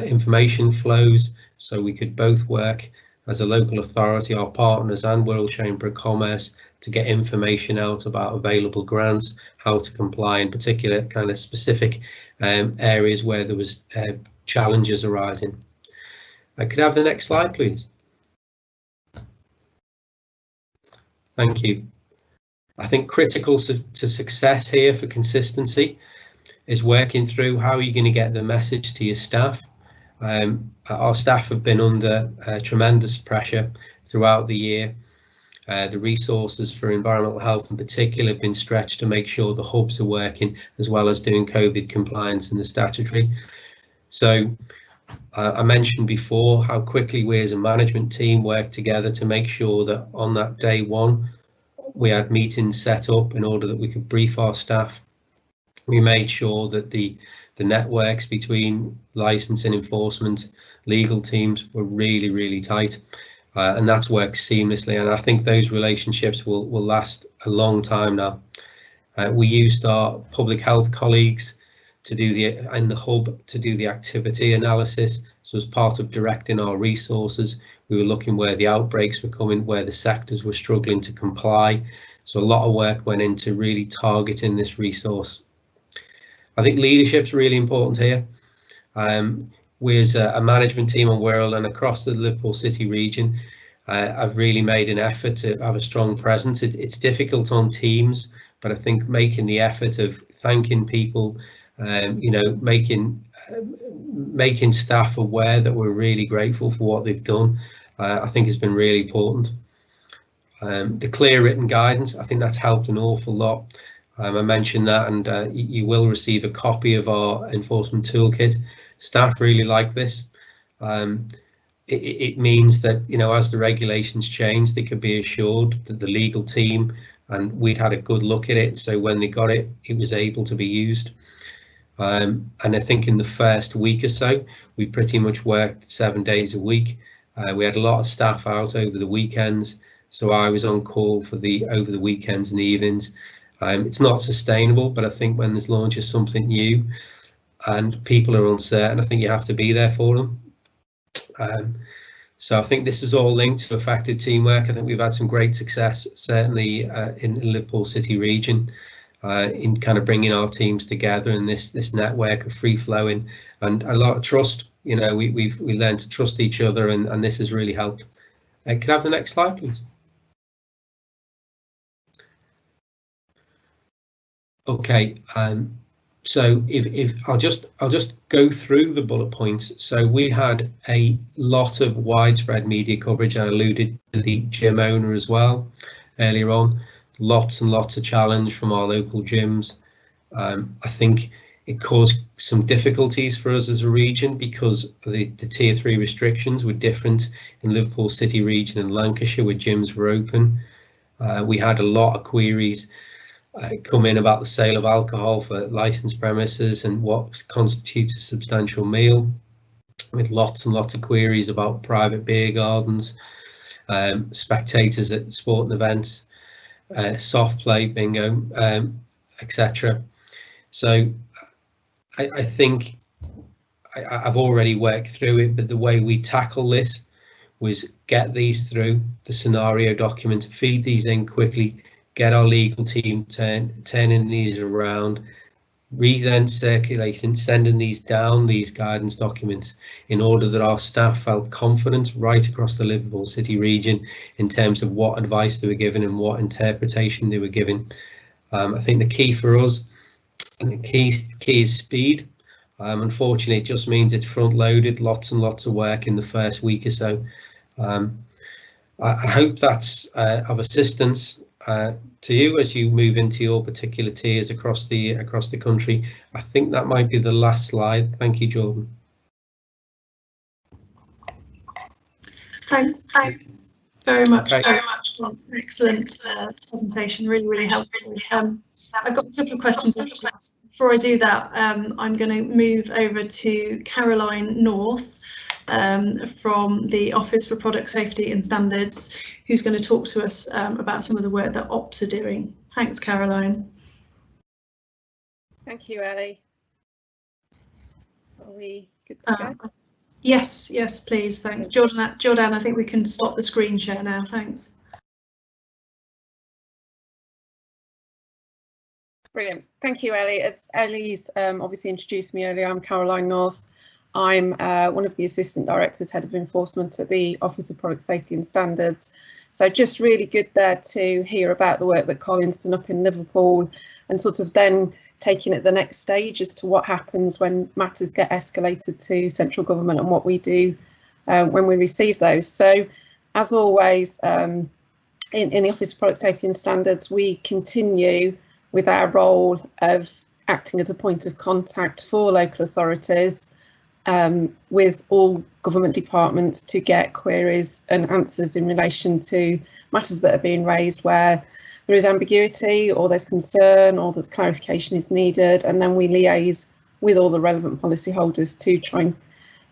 Speaker 4: information flows, so we could both work as a local authority, our partners, and Wirral Chamber of Commerce to get information out about available grants, how to comply, in particular kind of specific areas where there was challenges arising. Could I have the next slide, please? Thank you. I think critical to success here for consistency is working through how you're going to get the message to your staff. Our staff have been under tremendous pressure throughout the year. The resources for environmental health in particular have been stretched to make sure the hubs are working, as well as doing COVID compliance in the statutory. So I mentioned before how quickly we as a management team worked together to make sure that on that day one, we had meetings set up in order that we could brief our staff. We made sure that the networks between licensing, enforcement, legal teams were really tight, and that's worked seamlessly. And I think those relationships will last a long time now. We used our public health colleagues to do in the hub to do the activity analysis. So as part of directing our resources, we were looking where the outbreaks were coming, where the sectors were struggling to comply. So a lot of work went into really targeting this resource. I think leadership's really important here. We as a management team on Wirral and across the Liverpool City region, I've really made an effort to have a strong presence. It's difficult on teams, but I think making the effort of thanking people, you know, making staff aware that we're really grateful for what they've done, I think has been really important. The clear written guidance, I think that's helped an awful lot. I mentioned that, and you will receive a copy of our enforcement toolkit. Staff really like this. It means that, you know, as the regulations change, they could be assured that the legal team and we'd had a good look at it. So when they got it, it was able to be used. And I think in the first week or so, we pretty much worked 7 days a week. We had a lot of staff out over the weekends, so I was on call for over the weekends and the evenings. It's not sustainable, but I think when there's launch of something new and people are uncertain, I think you have to be there for them. So I think this is all linked to effective teamwork. I think we've had some great success, certainly in the Liverpool City region, in kind of bringing our teams together in this network of free flowing and a lot of trust. You know, we learned to trust each other, and this has really helped. Can I have the next slide, please? Okay, so if I'll just go through the bullet points. So we had a lot of widespread media coverage. I alluded to the gym owner as well earlier on. Lots and lots of challenge from our local gyms. I think it caused some difficulties for us as a region because the tier 3 restrictions were different in Liverpool City region and Lancashire, where gyms were open. We had a lot of queries come in about the sale of alcohol for licensed premises and what constitutes a substantial meal, with lots and lots of queries about private beer gardens, spectators at sporting events, soft play, bingo, etc. So I think I've already worked through it, but the way we tackle this was get these through the scenario document, feed these in quickly, get our legal team turning these around, then circulating, sending these down, these guidance documents, in order that our staff felt confident right across the Liverpool City region in terms of what advice they were given and what interpretation they were given. I think the key for us, and the key is speed. Unfortunately, it just means it's front loaded, lots and lots of work in the first week or so. I hope that's of assistance to you as you move into your particular tiers across the country. I think that might be the last slide. Thank you, Jordan.
Speaker 1: Thanks very much. Okay. Very much. Excellent presentation. Really helpful. I've got a couple of questions. Before I do that, I'm going to move over to Caroline North from the Office for Product Safety and Standards, who's going to talk to us about some of the work that Ops are doing. Thanks, Caroline.
Speaker 5: Thank you, Ellie. Are we good to go?
Speaker 1: Yes, please. Thanks. Jordan, I think we can stop the screen share now. Thanks.
Speaker 5: Brilliant. Thank you, Ellie. As Ellie's obviously introduced me earlier, I'm Caroline North. I'm one of the Assistant Directors, Head of Enforcement at the Office of Product Safety and Standards. So just really good there to hear about the work that Colin's done up in Liverpool, and sort of then taking it the next stage as to what happens when matters get escalated to central government and what we do when we receive those. So as always, in the Office of Product Safety and Standards, we continue with our role of acting as a point of contact for local authorities with all government departments to get queries and answers in relation to matters that are being raised where there is ambiguity or there's concern or that clarification is needed, and then we liaise with all the relevant policyholders to try and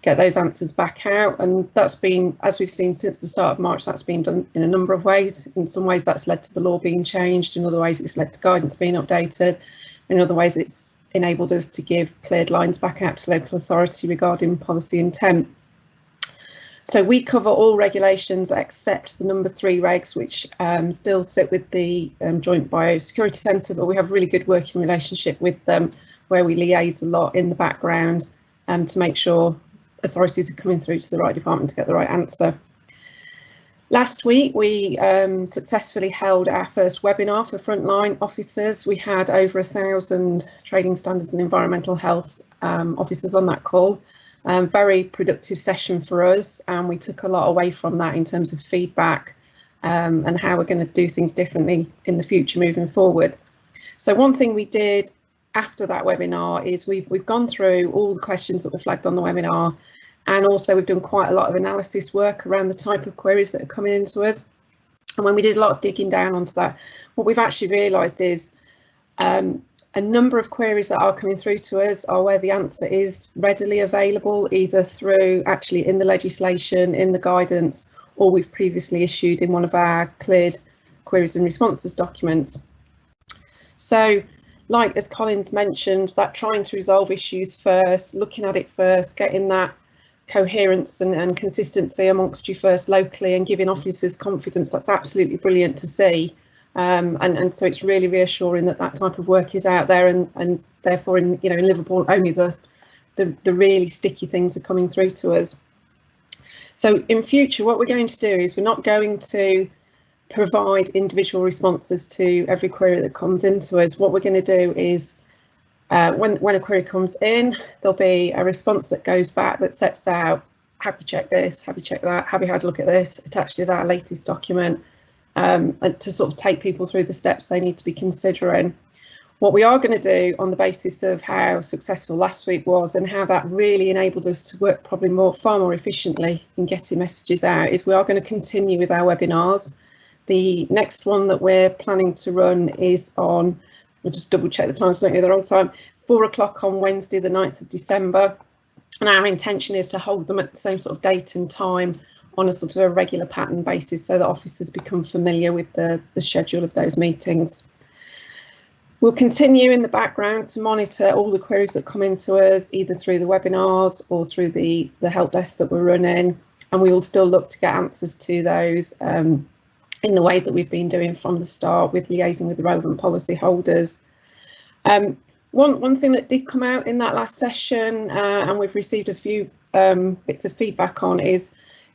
Speaker 5: get those answers back out. And that's been, as we've seen since the start of March, that's been done in a number of ways. In some ways that's led to the law being changed, in other ways it's led to guidance being updated, in other ways it's enabled us to give cleared lines back out to local authority regarding policy intent. So we cover all regulations except the number 3 regs, which still sit with the Joint Biosecurity Centre, but we have a really good working relationship with them where we liaise a lot in the background to make sure authorities are coming through to the right department to get the right answer. Last week we successfully held our first webinar for frontline officers. We had over 1,000 trading standards and environmental health officers on that call. Very productive session for us, and we took a lot away from that in terms of feedback and how we're going to do things differently in the future moving forward. So one thing we did after that webinar is we've gone through all the questions that were flagged on the webinar, and also we've done quite a lot of analysis work around the type of queries that are coming into us. And when we did a lot of digging down onto that, what we've actually realised is a number of queries that are coming through to us are where the answer is readily available, either through actually in the legislation, in the guidance, or we've previously issued in one of our cleared queries and responses documents. So, like as Colin's mentioned, that trying to resolve issues first, looking at it first, getting that coherence and consistency amongst you first locally and giving officers confidence, that's absolutely brilliant to see. And so it's really reassuring that that type of work is out there, and therefore in Liverpool only the really sticky things are coming through to us. So in future what we're going to do is we're not going to provide individual responses to every query that comes into us. What we're going to do is when a query comes in, there'll be a response that goes back that sets out, have you checked this, have you checked that, have you had a look at this, attached is our latest document, and to sort of take people through the steps they need to be considering. What we are going to do on the basis of how successful last week was and how that really enabled us to work probably far more efficiently in getting messages out is we are going to continue with our webinars. The next one that we're planning to run is on, we'll just double check the time so I don't go the wrong time, 4 o'clock on Wednesday the 9th of December, and our intention is to hold them at the same sort of date and time on a sort of a regular pattern basis so that officers become familiar with the schedule of those meetings. We'll continue in the background to monitor all the queries that come into us, either through the webinars or through the help desk that we're running, and we will still look to get answers to those in the ways that we've been doing from the start, with liaising with the relevant policy holders. One thing that did come out in that last session, and we've received a few bits of feedback on, is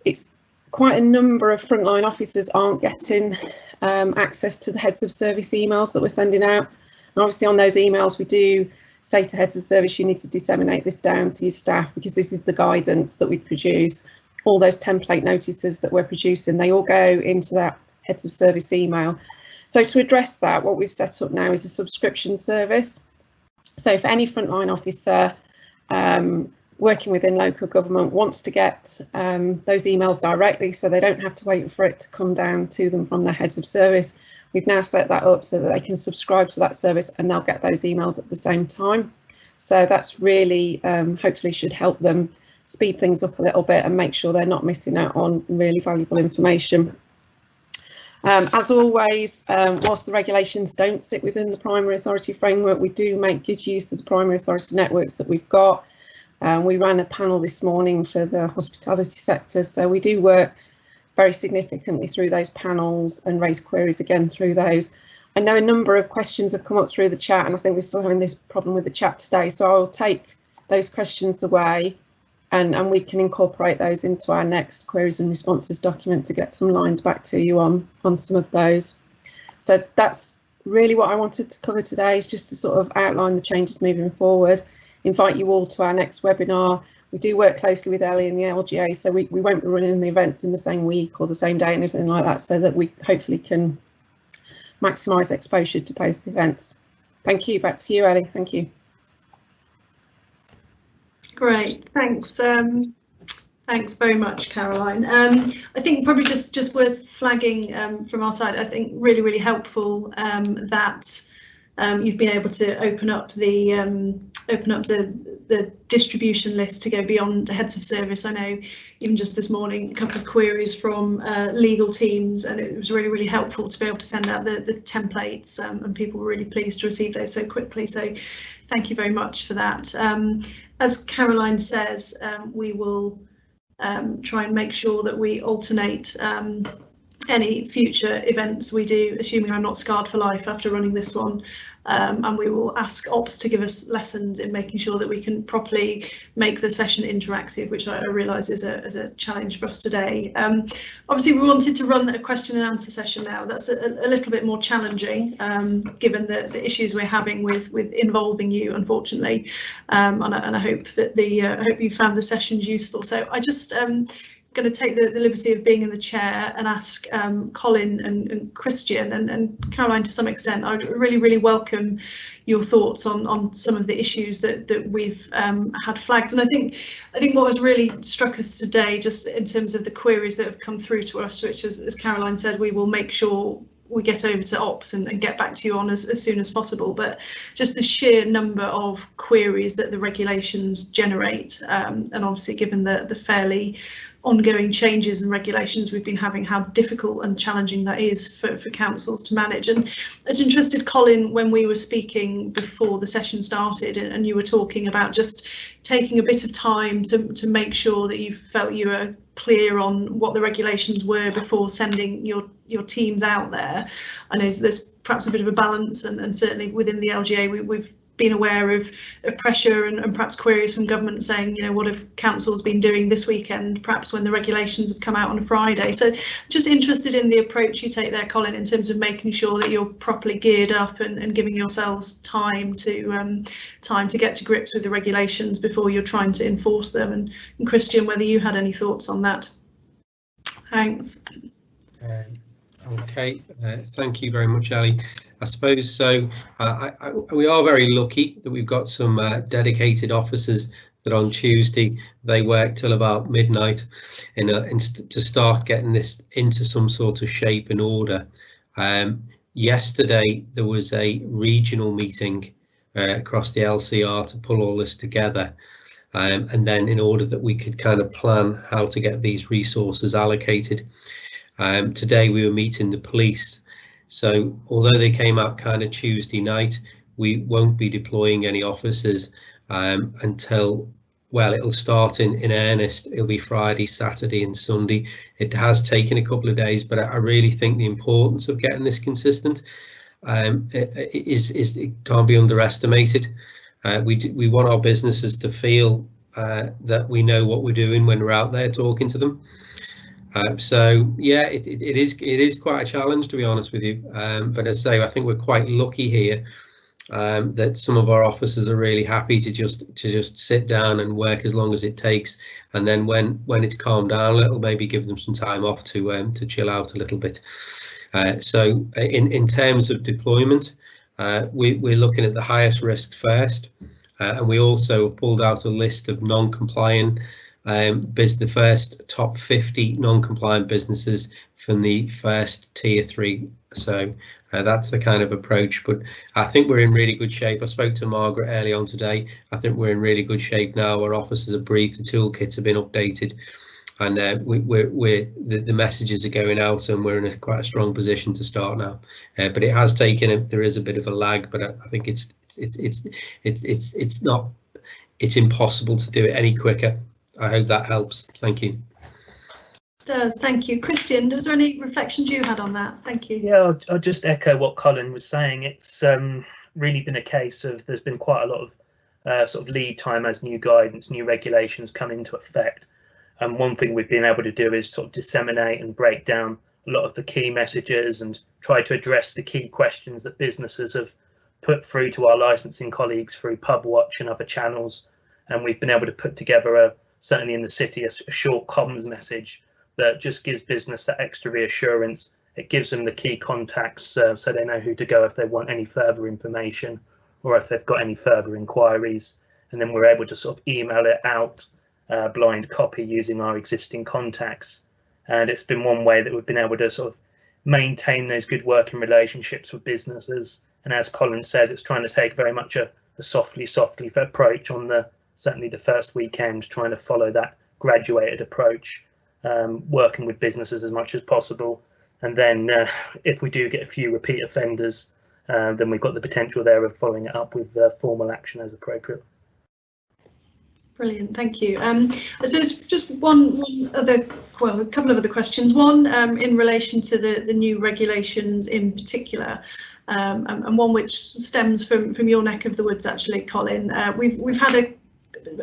Speaker 5: it's quite a number of frontline officers aren't getting access to the heads of service emails that we're sending out. And obviously on those emails we do say to heads of service, you need to disseminate this down to your staff because this is the guidance that we produce. All those template notices that we're producing, they all go into that heads of service email. So to address that, what we've set up now is a subscription service. So if any frontline officer working within local government wants to get those emails directly so they don't have to wait for it to come down to them from their heads of service, we've now set that up so that they can subscribe to that service and they'll get those emails at the same time. So that's really hopefully should help them speed things up a little bit and make sure they're not missing out on really valuable information. As always, whilst the regulations don't sit within the primary authority framework, we do make good use of the primary authority networks that we've got. We ran a panel this morning for the hospitality sector, so we do work very significantly through those panels and raise queries again through those. I know a number of questions have come up through the chat, and I think we're still having this problem with the chat today, so I'll take those questions away and we can incorporate those into our next queries and responses document to get some lines back to you on some of those. So that's really what I wanted to cover today, is just to sort of outline the changes moving forward. Invite you all to our next webinar. We do work closely with Ellie and the LGA, so we won't be running the events in the same week or the same day, anything like that, so that we hopefully can maximise exposure to both events. Thank you. Back to you, Ellie. Thank you.
Speaker 1: Great, thanks. Thanks very much, Caroline. I think probably just worth flagging from our side. I think really helpful that you've been able to open up the distribution list to go beyond the heads of service. I know even just this morning a couple of queries from legal teams, and it was really helpful to be able to send out the templates, and people were really pleased to receive those so quickly. So thank you very much for that. As Caroline says, we will try and make sure that we alternate any future events we do, assuming I'm not scarred for life after running this one. And we will ask Ops to give us lessons in making sure that we can properly make the session interactive, which I realise is a challenge for us today. Obviously, we wanted to run a question and answer session now. That's a little bit more challenging, given the issues we're having with involving you, unfortunately. And I hope that I hope you found the sessions useful. So I just going to take the liberty of being in the chair and ask Colin and Christian and Caroline to some extent. I would really welcome your thoughts on some of the issues that we've had flagged. And I think what has really struck us today, just in terms of the queries that have come through to us, which as Caroline said, we will make sure we get over to Ops and get back to you on as soon as possible, but just the sheer number of queries that the regulations generate, and obviously given the fairly ongoing changes and regulations we've been having, how difficult and challenging that is for councils to manage. And I was interested, Colin, when we were speaking before the session started, and you were talking about just taking a bit of time to make sure that you felt you were clear on what the regulations were before sending your teams out there. I know there's perhaps a bit of a balance, and certainly within the LGA we've been aware of pressure and perhaps queries from government saying, you know, what have councils been doing this weekend, perhaps when the regulations have come out on a Friday. So just interested in the approach you take there, Colin, in terms of making sure that you're properly geared up and giving yourselves time to get to grips with the regulations before you're trying to enforce them. And Christian, whether you had any thoughts on that. Thanks.
Speaker 4: Okay, thank you very much, Ali. I suppose so. We are very lucky that we've got some dedicated officers that on Tuesday they work till about midnight to start getting this into some sort of shape and order. Yesterday there was a regional meeting across the LCR to pull all this together, and then in order that we could kind of plan how to get these resources allocated. Today we were meeting the police, so although they came out kind of Tuesday night, we won't be deploying any officers until, well, it'll start in earnest. It'll be Friday, Saturday and Sunday. It has taken a couple of days, but I really think the importance of getting this consistent it can't be underestimated. We want our businesses to feel that we know what we're doing when we're out there talking to them. So yeah, it is quite a challenge, to be honest with you. But as I say, I think we're quite lucky here that some of our officers are really happy to just sit down and work as long as it takes, and then when it's calmed down a little, maybe give them some time off to chill out a little bit. So in terms of deployment, we're looking at the highest risk first, and we also pulled out a list of non-compliant. The first top 50 non-compliant businesses from the first tier 3. So that's the kind of approach, but I think we're in really good shape. I spoke to Margaret early on today. I think we're in really good shape now. Our officers are briefed, the toolkits have been updated, and the messages are going out, and we're in quite a strong position to start now. But it has taken there is a bit of a lag, but I think it's impossible to do it any quicker. I hope that helps. Thank you.
Speaker 1: It does. Thank you. Christian, was there any reflections you had on that? Thank you.
Speaker 3: Yeah, I'll just echo what Colin was saying. It's really been a case of there's been quite a lot sort of lead time as new guidance, new regulations come into effect. And one thing we've been able to do is sort of disseminate and break down a lot of the key messages and try to address the key questions that businesses have put through to our licensing colleagues through PubWatch and other channels. And we've been able to put together, certainly in the city, a short comms message that just gives business that extra reassurance. It gives them the key contacts so they know who to go if they want any further information or if they've got any further inquiries. And then we're able to sort of email it out, blind copy, using our existing contacts. And it's been one way that we've been able to sort of maintain those good working relationships with businesses. And as Colin says, it's trying to take very much a softly approach on certainly the first weekend, trying to follow that graduated approach, working with businesses as much as possible. And then if we do get a few repeat offenders, then we've got the potential there of following it up with formal action as appropriate.
Speaker 1: Brilliant, thank you. I suppose just one other, well, a couple of other questions. One in relation to the new regulations in particular, and one which stems from your neck of the woods, actually, Colin. We've had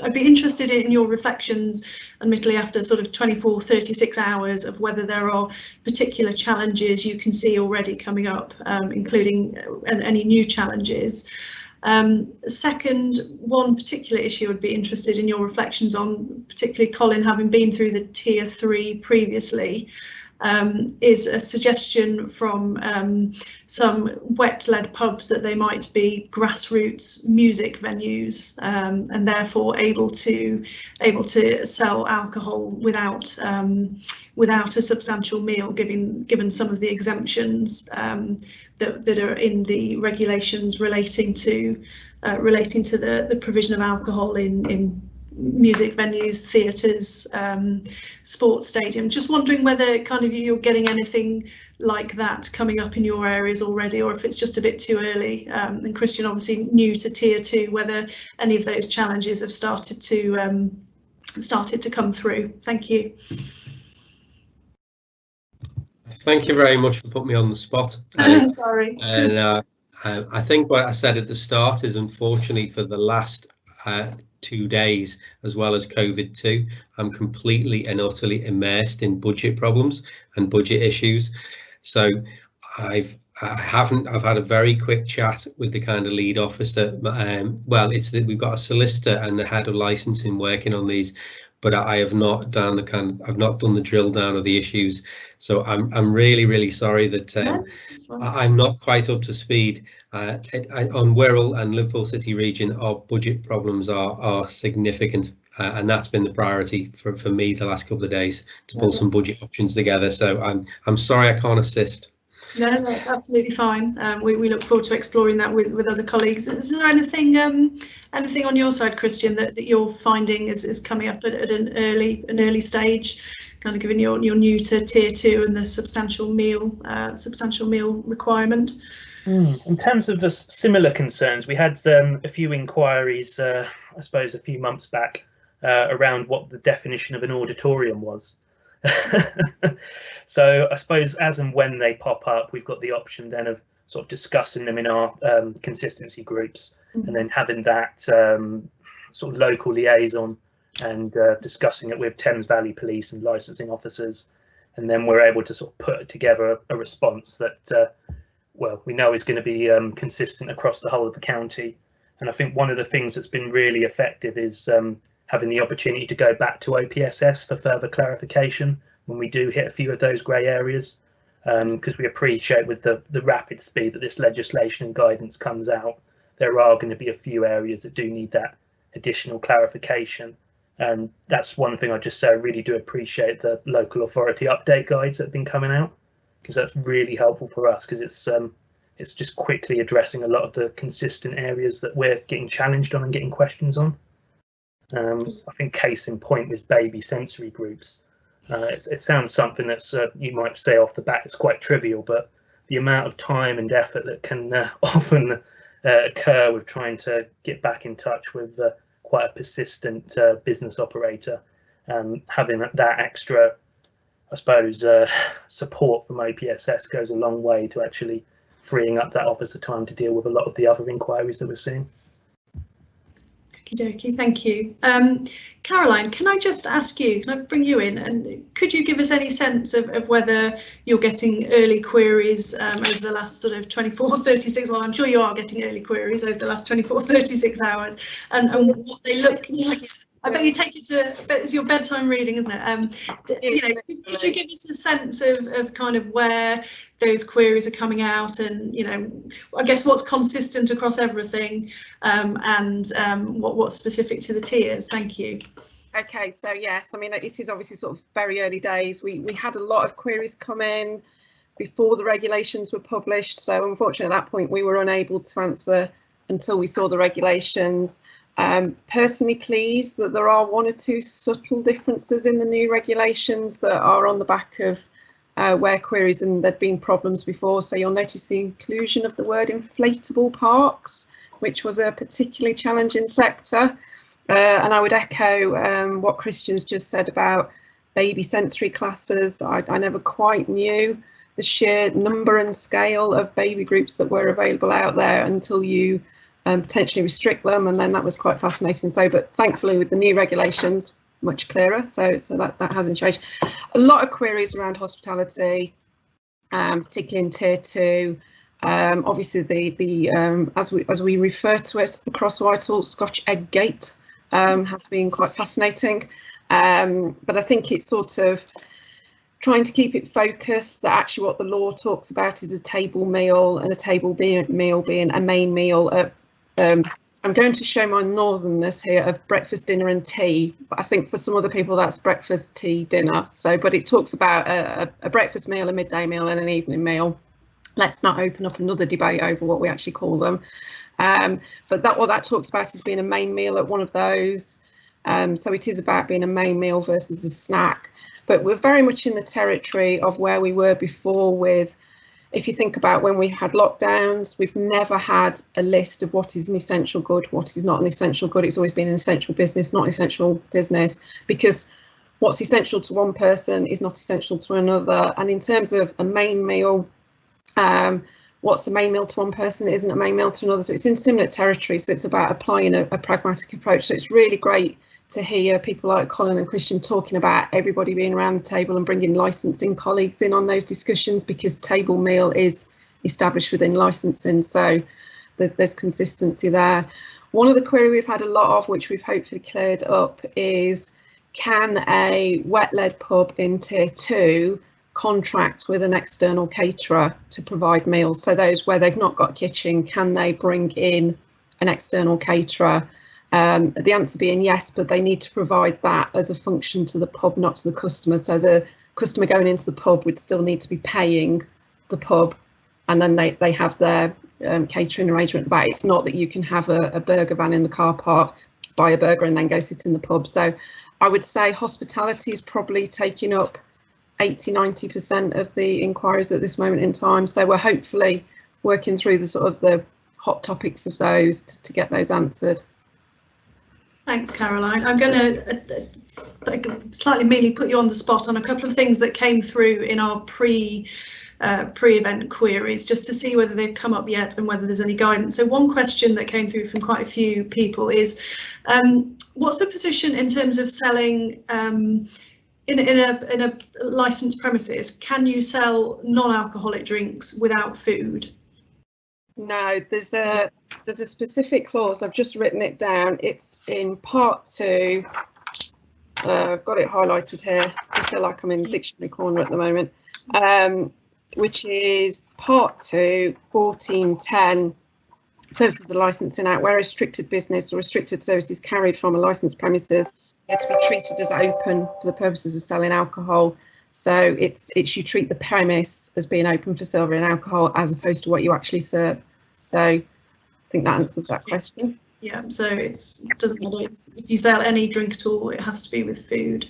Speaker 1: I'd be interested in your reflections, admittedly after sort of 24, 36 hours, of whether there are particular challenges you can see already coming up, including any new challenges. Second, one particular issue I'd be interested in your reflections on, particularly Colin, having been through the Tier 3 previously, is a suggestion from some wet-led pubs that they might be grassroots music venues, and therefore able to sell alcohol without a substantial meal, given some of the exemptions that are in the regulations relating to the provision of alcohol in music venues, theatres, sports stadiums. Just wondering whether kind of you're getting anything like that coming up in your areas already, or if it's just a bit too early. And Christian, obviously new to Tier 2, whether any of those challenges have started to come through. Thank you.
Speaker 4: Thank you very much for putting me on the spot.
Speaker 1: Sorry.
Speaker 4: And I think what I said at the start is, unfortunately, for the last 2 days, as well as COVID too, I'm completely and utterly immersed in budget problems and budget issues. So I've had a very quick chat with the kind of lead officer. Well, it's that we've got a solicitor and the head of licensing working on these, but I have not done I've not done the drill down of the issues. So I'm really sorry that I'm not quite up to speed. On Wirral and Liverpool City region, our budget problems are significant, and that's been the priority for me the last couple of days, to pull some budget options together. So I'm sorry I can't assist.
Speaker 1: No, that's absolutely fine. We look forward to exploring that with other colleagues. Is there anything on your side, Christian, that you're finding is coming up at an early stage, kind of given you're new to Tier 2 and the substantial meal requirement?
Speaker 3: In terms of the similar concerns, we had a few inquiries, I suppose, a few months back around what the definition of an auditorium was. So I suppose as and when they pop up, we've got the option then of sort of discussing them in our consistency groups, and then having that sort of local liaison and discussing it with Thames Valley Police and licensing officers, and then we're able to sort of put together a response that well, we know is going to be consistent across the whole of the county. And I think one of the things that's been really effective is having the opportunity to go back to OPSS for further clarification when we do hit a few of those grey areas, because we appreciate with the rapid speed that this legislation and guidance comes out, there are going to be a few areas that do need that additional clarification. And that's one thing I just say, I really do appreciate the local authority update guides that have been coming out, because that's really helpful for us, because it's just quickly addressing a lot of the consistent areas that we're getting challenged on and getting questions on. I think case in point was baby sensory groups. It sounds something that's you might say off the bat it's quite trivial, but the amount of time and effort that can often occur with trying to get back in touch with quite a persistent business operator, having that extra, I suppose, support from OPSS goes a long way to actually freeing up that officer time to deal with a lot of the other inquiries that we're seeing.
Speaker 1: Okey-dokey, thank you. Caroline, can I just ask you, can I bring you in, and could you give us any sense of whether you're getting early queries over the last sort of 24, 36, well, I'm sure you are getting early queries over the last 24, 36 hours, and what they look, yes, I bet you take it to, I bet it's your bedtime reading, isn't it? You know, could you give us a sense of kind of where those queries are coming out, and, you know, I guess what's consistent across everything, and what's specific to the tiers? Thank you.
Speaker 5: Okay, so yes, I mean, it is obviously sort of very early days. We had a lot of queries come in before the regulations were published, so unfortunately at that point we were unable to answer until we saw the regulations. Personally pleased that there are one or two subtle differences in the new regulations that are on the back of where queries and there'd been problems before. So you'll notice the inclusion of the word inflatable parks, which was a particularly challenging sector. And I would echo what Christian's just said about baby sensory classes. I never quite knew the sheer number and scale of baby groups that were available out there until you potentially restrict them, and then that was quite fascinating. So, but thankfully with the new regulations, much clearer, so that hasn't changed. A lot of queries around hospitality, particularly in tier 2. Obviously the as we refer to it across Whitehall, Scotch Egg Gate has been quite fascinating, but I think it's sort of trying to keep it focused that actually what the law talks about is a table meal, and a table meal being a main meal at I'm going to show my northernness here of breakfast, dinner and tea, but I think for some other people that's breakfast, tea, dinner. So, but it talks about a breakfast meal, a midday meal and an evening meal. Let's not open up another debate over what we actually call them. But what that talks about is being a main meal at one of those. So it is about being a main meal versus a snack. But we're very much in the territory of where we were before with, if you think about when we had lockdowns, we've never had a list of what is an essential good, what is not an essential good. It's always been an essential business, not essential business, because what's essential to one person is not essential to another. And in terms of a main meal, what's a main meal to one person isn't a main meal to another. So it's in similar territory. So it's about applying a pragmatic approach. So it's really great to hear people like Colin and Christian talking about everybody being around the table and bringing licensing colleagues in on those discussions, because table meal is established within licensing, so there's consistency there. One of the query we've had a lot of, which we've hopefully cleared up, is can a wet-led pub in tier 2 contract with an external caterer to provide meals? So those where they've not got a kitchen, can they bring in an external caterer? The answer being yes, but they need to provide that as a function to the pub, not to the customer. So the customer going into the pub would still need to be paying the pub, and then they have their catering arrangement back. It's not that you can have a burger van in the car park, buy a burger and then go sit in the pub. So I would say hospitality is probably taking up 80–90% of the inquiries at this moment in time. So we're hopefully working through the sort of the hot topics of those to get those answered.
Speaker 1: Thanks, Caroline. I'm going to slightly meanly put you on the spot on a couple of things that came through in our pre-event queries, just to see whether they've come up yet and whether there's any guidance. So one question that came through from quite a few people is, what's the position in terms of selling in a licensed premises? Can you sell non-alcoholic drinks without food?
Speaker 5: No, there's a specific clause. I've just written it down. It's in part 2. I've got it highlighted here. I feel like I'm in the dictionary corner at the moment, which is part 2, 1410. Purpose of the licensing act, where restricted business or restricted services carried from a licensed premises are to be treated as open for the purposes of selling alcohol. So it's you treat the premise as being open for serving alcohol as opposed to what you actually serve. So I think that answers that question.
Speaker 1: Yeah, so it doesn't matter if you sell any drink at all, it has to be with food.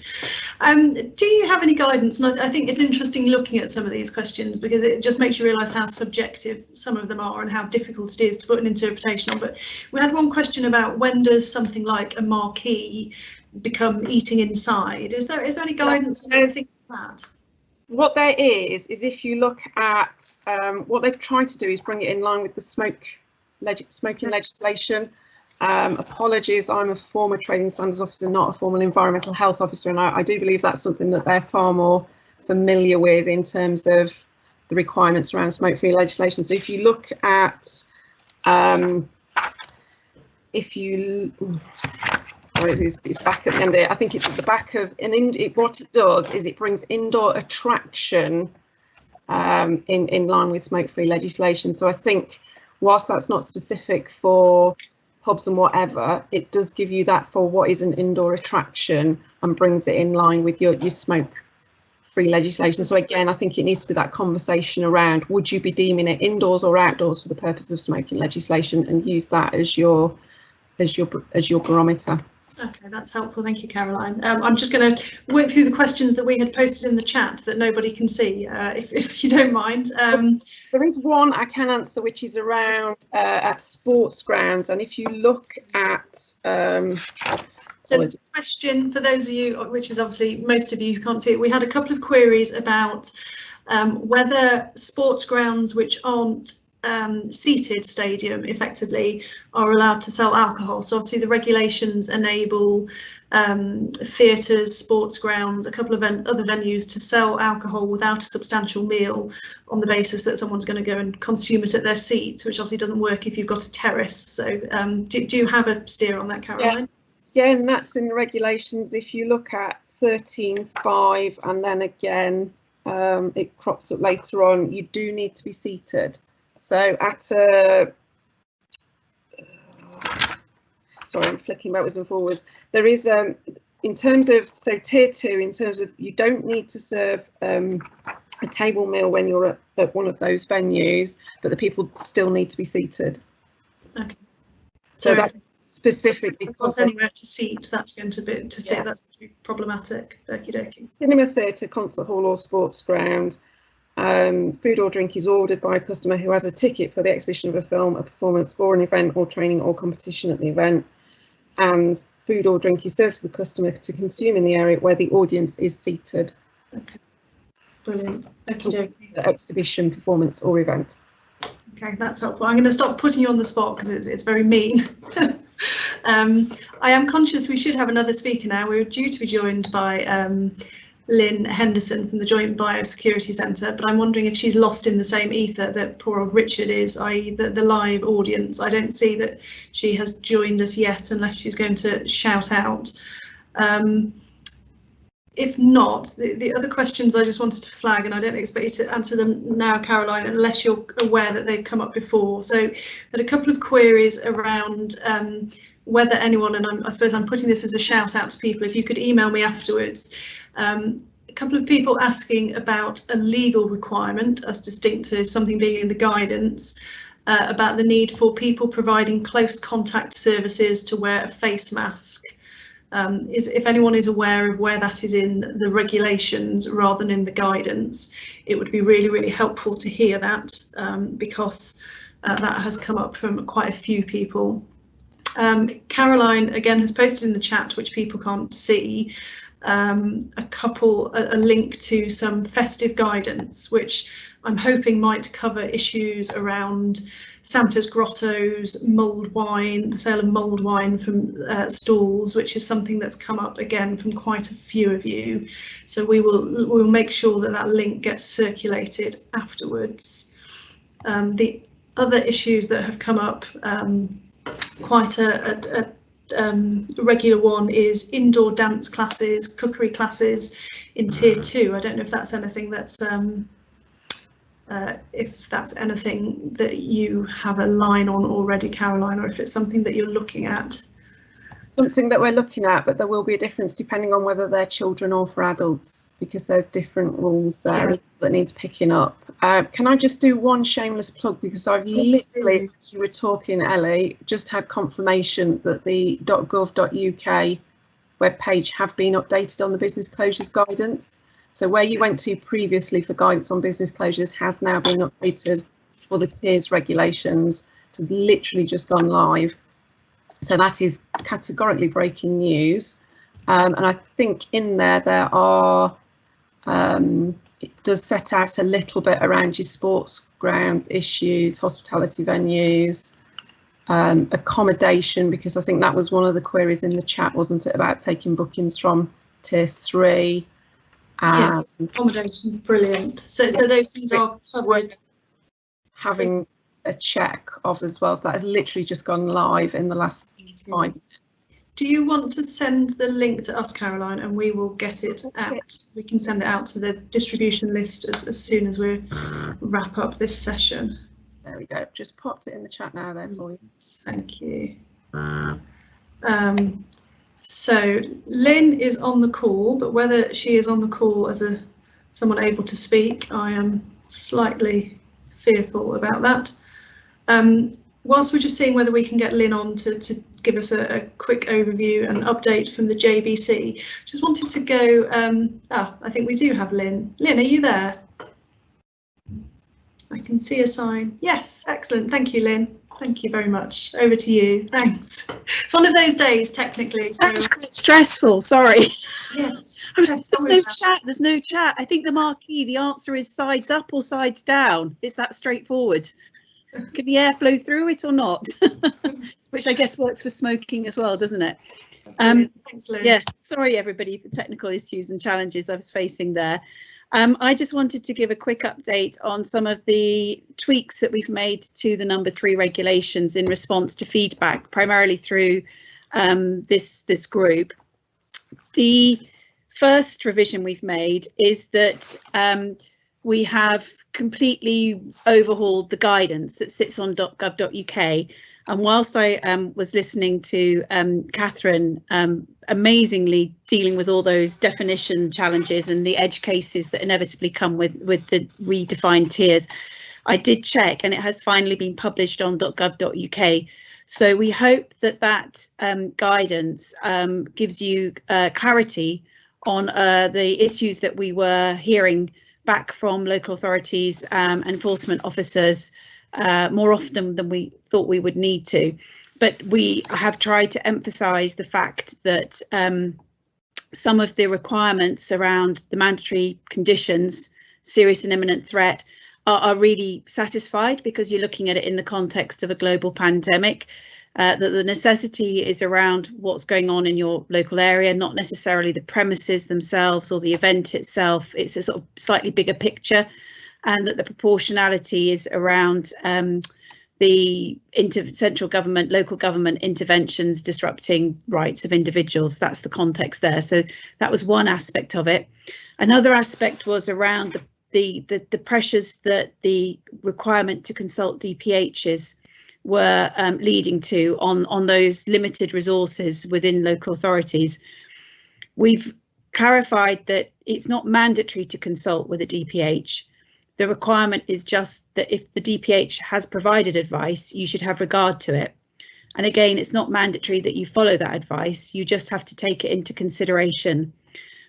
Speaker 1: Do you have any guidance? And I think it's interesting looking at some of these questions, because it just makes you realise how subjective some of them are and how difficult it is to put an interpretation on. But we had one question about, when does something like a marquee become eating inside? Is there any guidance on anything like that?
Speaker 5: What there is if you look at what they've tried to do is bring it in line with the smoking legislation. Apologies, I'm a former trading standards officer, not a formal environmental health officer, and I do believe that's something that they're far more familiar with in terms of the requirements around smoke-free legislation. So if you look at, it's back at the end there, I think it's at the back of, what it does is it brings indoor attraction in line with smoke-free legislation. So I think whilst that's not specific for pubs and whatever, it does give you that for what is an indoor attraction and brings it in line with your smoke-free legislation. So again, I think it needs to be that conversation around, would you be deeming it indoors or outdoors for the purpose of smoking legislation, and use that as your barometer.
Speaker 1: Okay, that's helpful. Thank you, Caroline. I'm just going to work through the questions that we had posted in the chat that nobody can see, if you don't mind.
Speaker 5: There is one I can answer, which is around at sports grounds, and if you look at so
Speaker 1: the question for those of you, which is obviously most of you who can't see it, we had a couple of queries about whether sports grounds which aren't seated stadium effectively are allowed to sell alcohol. So obviously the regulations enable theatres, sports grounds, a couple of other venues to sell alcohol without a substantial meal on the basis that someone's going to go and consume it at their seat, which obviously doesn't work if you've got a terrace. So do you have a steer on that, Caroline?
Speaker 5: Yeah, and that's in the regulations. If you look at 13.5 and then again it crops up later on, you do need to be seated. So at a, sorry, I'm flicking backwards and forwards. There is, in terms of, so tier 2, in terms of you don't need to serve a table meal when you're at one of those venues, but the people still need to be seated.
Speaker 1: Okay.
Speaker 5: So that's specifically
Speaker 1: not anywhere to seat. That's going to be sit. That's problematic. Okie dokie.
Speaker 5: Cinema, theatre, concert hall, or sports ground. Food or drink is ordered by a customer who has a ticket for the exhibition of a film, a performance, or an event or training or competition at the event, and food or drink is served to the customer to consume in the area where the audience is seated. Okay,
Speaker 1: brilliant.
Speaker 5: The exhibition, performance or event.
Speaker 1: Okay, that's helpful. I'm going to stop putting you on the spot because it's very mean. I am conscious we should have another speaker now. We're due to be joined by Lynn Henderson from the Joint Biosecurity Centre, but I'm wondering if she's lost in the same ether that poor old Richard is, i.e. the live audience. I don't see that she has joined us yet unless she's going to shout out. If not, the other questions I just wanted to flag, and I don't expect you to answer them now, Caroline, unless you're aware that they've come up before. So had a couple of queries around whether anyone, and I suppose I'm putting this as a shout out to people, if you could email me afterwards. A couple of people asking about a legal requirement as distinct to something being in the guidance, about the need for people providing close contact services to wear a face mask. If anyone is aware of where that is in the regulations rather than in the guidance, it would be really, really helpful to hear that, because that has come up from quite a few people. Caroline again has posted in the chat, which people can't see, a link to some festive guidance, which I'm hoping might cover issues around Santa's grottos, mulled wine, the sale of mulled wine from stalls, which is something that's come up again from quite a few of you. So we'll make sure that that link gets circulated afterwards. The other issues that have come up, quite a regular one, is indoor dance classes, cookery classes in tier 2. I don't know if that's anything that's that you have a line on already, Caroline, or if it's something that you're looking at.
Speaker 5: Something that we're looking at, but there will be a difference depending on whether they're children or for adults, because there's different rules there that needs picking up. Can I just do one shameless plug, because I've literally, as you were talking, Ellie, just had confirmation that the .gov.uk webpage have been updated on the business closures guidance. So where you went to previously for guidance on business closures has now been updated for the tiers regulations to literally just gone live. So that is categorically breaking news. And I think in there are, it does set out a little bit around your sports grounds issues, hospitality venues. accommodation, because I think that was one of the queries in the chat, wasn't it, about taking bookings from tier 3.
Speaker 1: Yes, accommodation, brilliant. So those things are covered.
Speaker 5: Having a check of as well, so that has literally just gone live in the last 5 minutes.
Speaker 1: Do you want to send the link to us, Caroline, and we will get it out? We can send it out to the distribution list as soon as we wrap up this session.
Speaker 5: There we go. Just popped it in the chat now there for you.
Speaker 1: Thank you. So Lynn is on the call, but whether she is on the call as someone able to speak, I am slightly fearful about that. Whilst we're just seeing whether we can get Lynn on to give us a quick overview and update from the JBC, just wanted to go, I think we do have Lynn. Lynn, are you there? I can see a sign. Yes, excellent. Thank you, Lynn. Thank you very much. Over to you. Thanks. It's one of those days, technically. So.
Speaker 6: That's quite stressful. Sorry.
Speaker 1: Yes.
Speaker 6: There's no chat. There's no chat. I think the marquee, the answer is sides up or sides down. Is that straightforward? Can the air flow through it or not? Which I guess works for smoking as well, doesn't it?
Speaker 1: Thanks, Lynn.
Speaker 6: Yeah. Sorry, everybody, for technical issues and challenges I was facing there. I just wanted to give a quick update on some of the tweaks that we've made to the number 3 regulations in response to feedback, primarily through this group. The first revision we've made is that we have completely overhauled the guidance that sits on .gov.uk. And whilst I was listening to Catherine amazingly dealing with all those definition challenges and the edge cases that inevitably come with the redefined tiers, I did check, and it has finally been published on .gov.uk. So we hope that guidance gives you clarity on the issues that we were hearing back from local authorities, enforcement officers, more often than we thought we would need to. But we have tried to emphasise the fact that some of the requirements around the mandatory conditions, serious and imminent threat, are really satisfied, because you're looking at it in the context of a global pandemic, that the necessity is around what's going on in your local area, not necessarily the premises themselves or the event itself. It's a sort of slightly bigger picture, and that the proportionality is around the central government, local government interventions disrupting rights of individuals. That's the context there. So that was one aspect of it. Another aspect was around the pressures that the requirement to consult DPHs were leading to on those limited resources within local authorities. We've clarified that it's not mandatory to consult with a DPH. The requirement is just that if the DPH has provided advice, you should have regard to it. And again, it's not mandatory that you follow that advice, you just have to take it into consideration.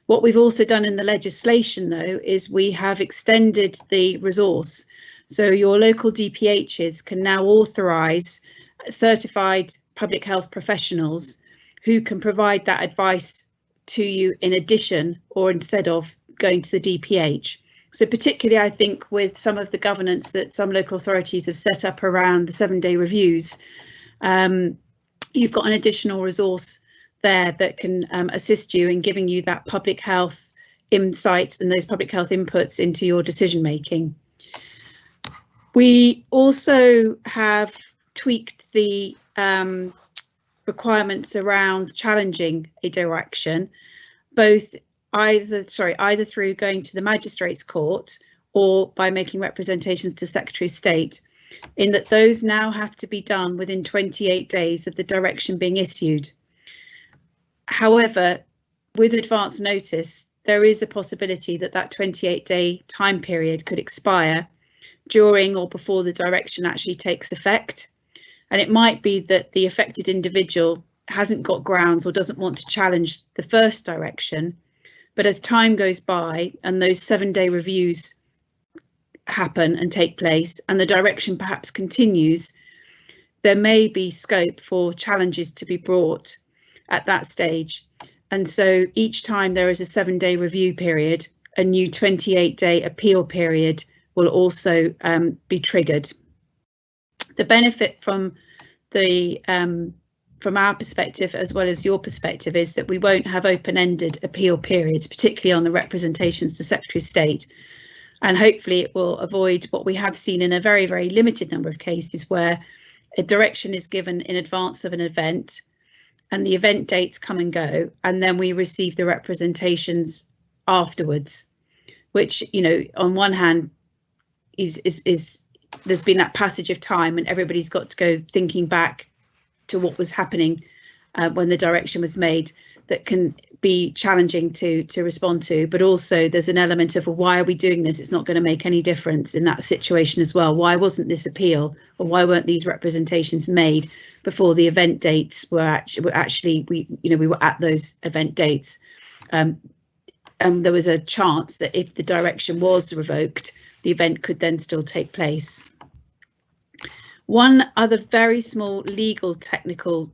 Speaker 6: What we've also done in the legislation, though, is we have extended the resource. So your local DPHs can now authorise certified public health professionals who can provide that advice to you in addition or instead of going to the DPH. So particularly, I think, with some of the governance that some local authorities have set up around the 7-day reviews, you've got an additional resource there that can assist you in giving you that public health insights and those public health inputs into your decision making. We also have tweaked the requirements around challenging a direction, both either through going to the Magistrates Court or by making representations to Secretary of State, in that those now have to be done within 28 days of the direction being issued. However, with advance notice, there is a possibility that that 28-day time period could expire during or before the direction actually takes effect. And it might be that the affected individual hasn't got grounds or doesn't want to challenge the first direction. But as time goes by and those 7-day reviews happen and take place and the direction perhaps continues, there may be scope for challenges to be brought at that stage. And so each time there is a 7-day review period, a new 28-day appeal period will also be triggered. The benefit from the from our perspective as well as your perspective is that we won't have open-ended appeal periods, particularly on the representations to Secretary of State. And hopefully it will avoid what we have seen in a very, very limited number of cases where a direction is given in advance of an event and the event dates come and go, and then we receive the representations afterwards, which, you know, on one hand is there's been that passage of time and everybody's got to go thinking back to what was happening when the direction was made, that can be challenging to respond to. But also there's an element of, well, why are we doing this? It's not going to make any difference in that situation as well. Why wasn't this appeal, or why weren't these representations made before the event dates were actually we were at those event dates? There was a chance that if the direction was revoked, the event could then still take place. One other very small legal technical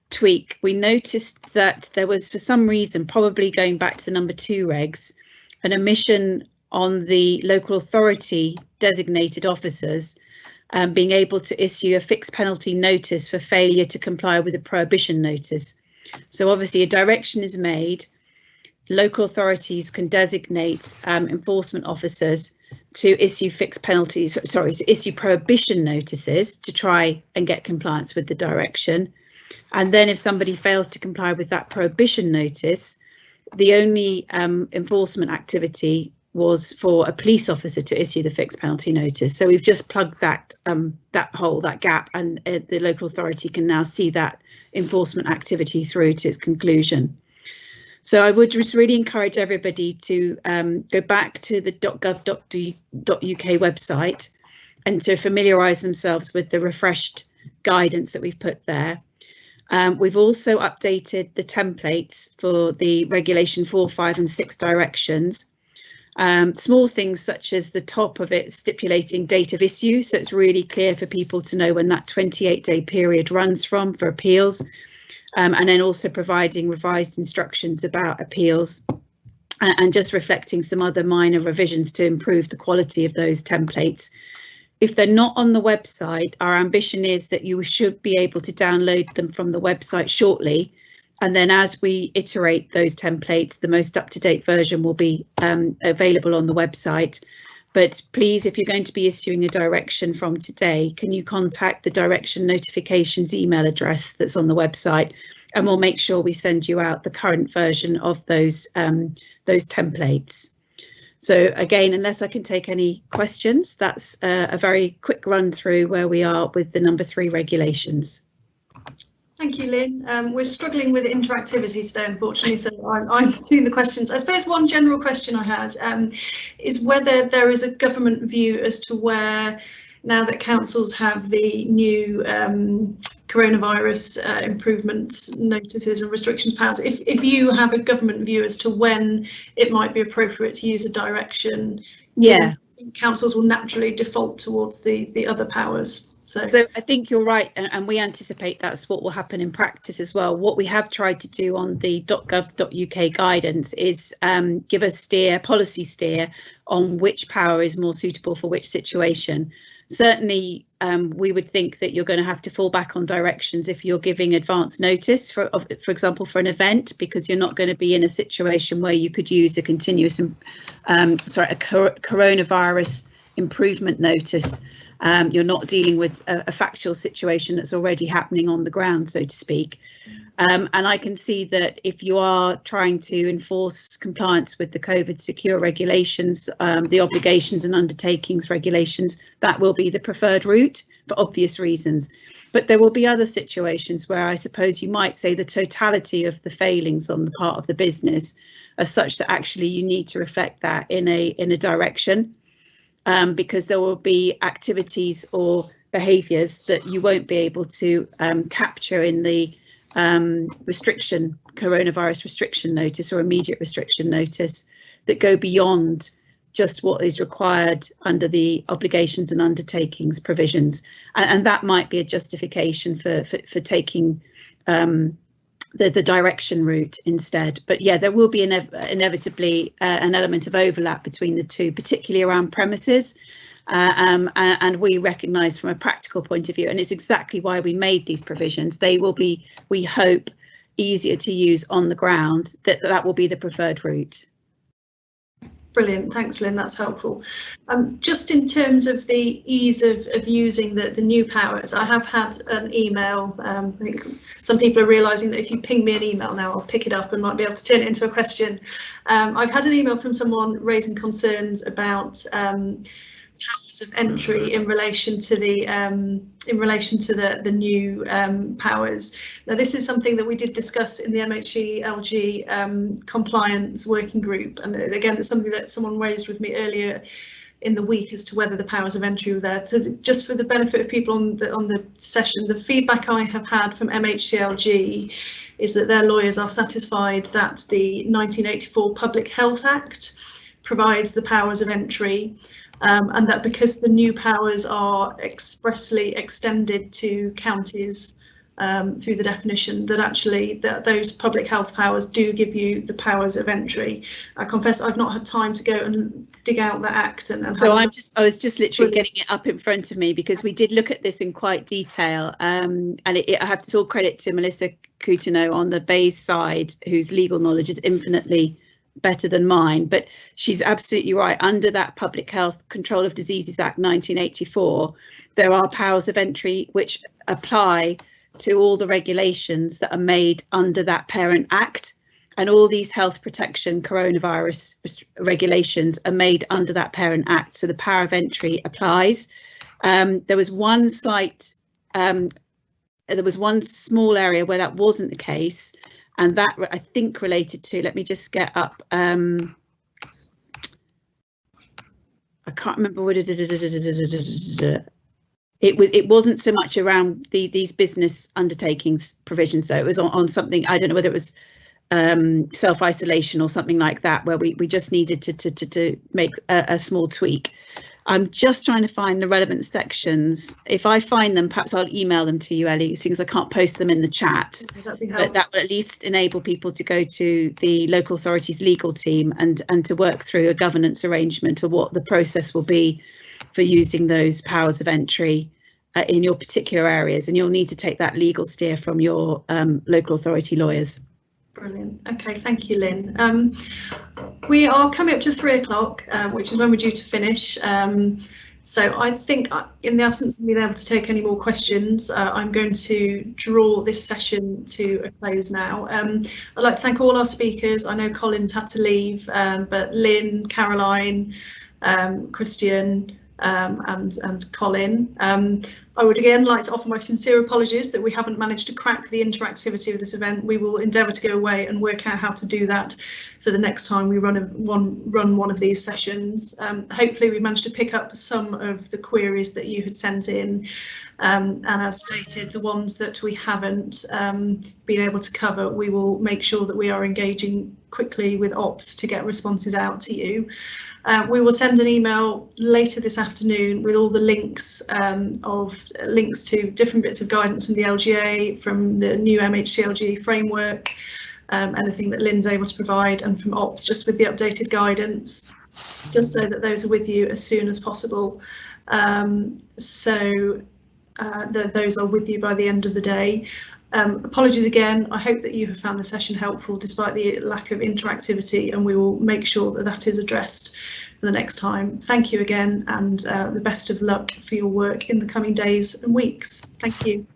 Speaker 6: tweak, we noticed that there was, for some reason, probably going back to the number 2 regs, an omission on the local authority designated officers being able to issue a fixed penalty notice for failure to comply with a prohibition notice. So obviously a direction is made, local authorities can designate enforcement officers to issue to issue prohibition notices to try and get compliance with the direction. And then if somebody fails to comply with that prohibition notice, the only enforcement activity was for a police officer to issue the fixed penalty notice. So we've just plugged that that gap, and the local authority can now see that enforcement activity through to its conclusion. So I would just really encourage everybody to go back to the .gov.uk website and to familiarise themselves with the refreshed guidance that we've put there. We've also updated the templates for the Regulation 4, 5 and 6 directions. Small things such as the top of it stipulating date of issue, so it's really clear for people to know when that 28-day period runs from for appeals. And then also providing revised instructions about appeals, and just reflecting some other minor revisions to improve the quality of those templates. If they're not on the website, our ambition is that you should be able to download them from the website shortly. And then as we iterate those templates, the most up-to-date version will be available on the website. But please, if you're going to be issuing a direction from today, can you contact the direction notifications email address that's on the website, and we'll make sure we send you out the current version of those templates. So again, unless I can take any questions, that's a very quick run through where we are with the number 3 regulations.
Speaker 1: Thank you, Lynn. We're struggling with interactivity today, unfortunately, so I'm doing the questions. I suppose one general question I had is whether there is a government view as to where, now that councils have the new coronavirus improvements notices and restrictions powers, if you have a government view as to when it might be appropriate to use a direction. Yeah, councils will naturally default towards the other powers. So
Speaker 6: I think you're right, and we anticipate that's what will happen in practice as well. What we have tried to do on the .gov.uk guidance is give a policy steer on which power is more suitable for which situation. Certainly, we would think that you're going to have to fall back on directions if you're giving advance notice, for example, for an event, because you're not going to be in a situation where you could use a continuous, a coronavirus improvement notice. You're not dealing with a factual situation that's already happening on the ground, so to speak. And I can see that if you are trying to enforce compliance with the COVID secure regulations, the obligations and undertakings regulations, that will be the preferred route for obvious reasons. But there will be other situations where I suppose you might say the totality of the failings on the part of the business are such that actually you need to reflect that in a direction. Because there will be activities or behaviours that you won't be able to capture in the coronavirus restriction notice or immediate restriction notice that go beyond just what is required under the obligations and undertakings provisions. And that might be a justification for taking the direction route instead. But yeah, there will be inevitably an element of overlap between the two, particularly around premises. and we recognise from a practical point of view, and it's exactly why we made these provisions. They will be, we hope, easier to use on the ground, that will be the preferred route.
Speaker 1: Brilliant, thanks Lynn, that's helpful. Just in terms of the ease of using the new powers, I have had an email. I think some people are realising that if you ping me an email now, I'll pick it up and might be able to turn it into a question. I've had an email from someone raising concerns about powers of entry in relation to the new powers. Now, this is something that we did discuss in the MHE-LG compliance working group, and again, it's something that someone raised with me earlier in the week as to whether the powers of entry were there. So just for the benefit of people on the session, the feedback I have had from MHE-LG is that their lawyers are satisfied that the 1984 Public Health Act provides the powers of entry. And that because the new powers are expressly extended to counties through the definition, that actually those public health powers do give you the powers of entry. I confess I've not had time to go and dig out the act and
Speaker 6: so I was just literally getting it up in front of me, because we did look at this in quite detail, and I have to all credit to Melissa Coutinho on the Bayes side, whose legal knowledge is infinitely better than mine, but she's absolutely right. Under that Public Health Control of Diseases Act 1984, there are powers of entry which apply to all the regulations that are made under that parent act, and all these health protection coronavirus regulations are made under that parent act, so the power of entry applies. There was one site, there was one small area where that wasn't the case, and that I think related to, let me just get up, I can't remember what it wasn't so much around these business undertakings provisions, so it was on something, I don't know whether it was self-isolation or something like that, where we just needed to make a small tweak. I'm just trying to find the relevant sections. If I find them, perhaps I'll email them to you, Ellie, seeing as I can't post them in the chat. But that will at least enable people to go to the local authority's legal team and to work through a governance arrangement of what the process will be for using those powers of entry in your particular areas. And you'll need to take that legal steer from your local authority lawyers.
Speaker 1: Brilliant. OK, thank you, Lynn. We are coming up to 3 o'clock, which is when we're due to finish. So I think in the absence of being able to take any more questions, I'm going to draw this session to a close now. I'd like to thank all our speakers. I know Colin's had to leave, but Lynn, Caroline, Christian, and Colin. I would again like to offer my sincere apologies that we haven't managed to crack the interactivity of this event. We will endeavour to go away and work out how to do that for the next time we run one of these sessions. Hopefully we managed to pick up some of the queries that you had sent in, and as stated, the ones that we haven't been able to cover, we will make sure that we are engaging quickly with Ops to get responses out to you. We will send an email later this afternoon with all the links links to different bits of guidance from the LGA, from the new MHCLG framework, anything that Lynn's able to provide, and from Ops, just with the updated guidance, just so that those are with you as soon as possible. Those are with you by the end of the day. Apologies again. I hope that you have found the session helpful despite the lack of interactivity, and we will make sure that that is addressed for the next time. Thank you again, and the best of luck for your work in the coming days and weeks. Thank you.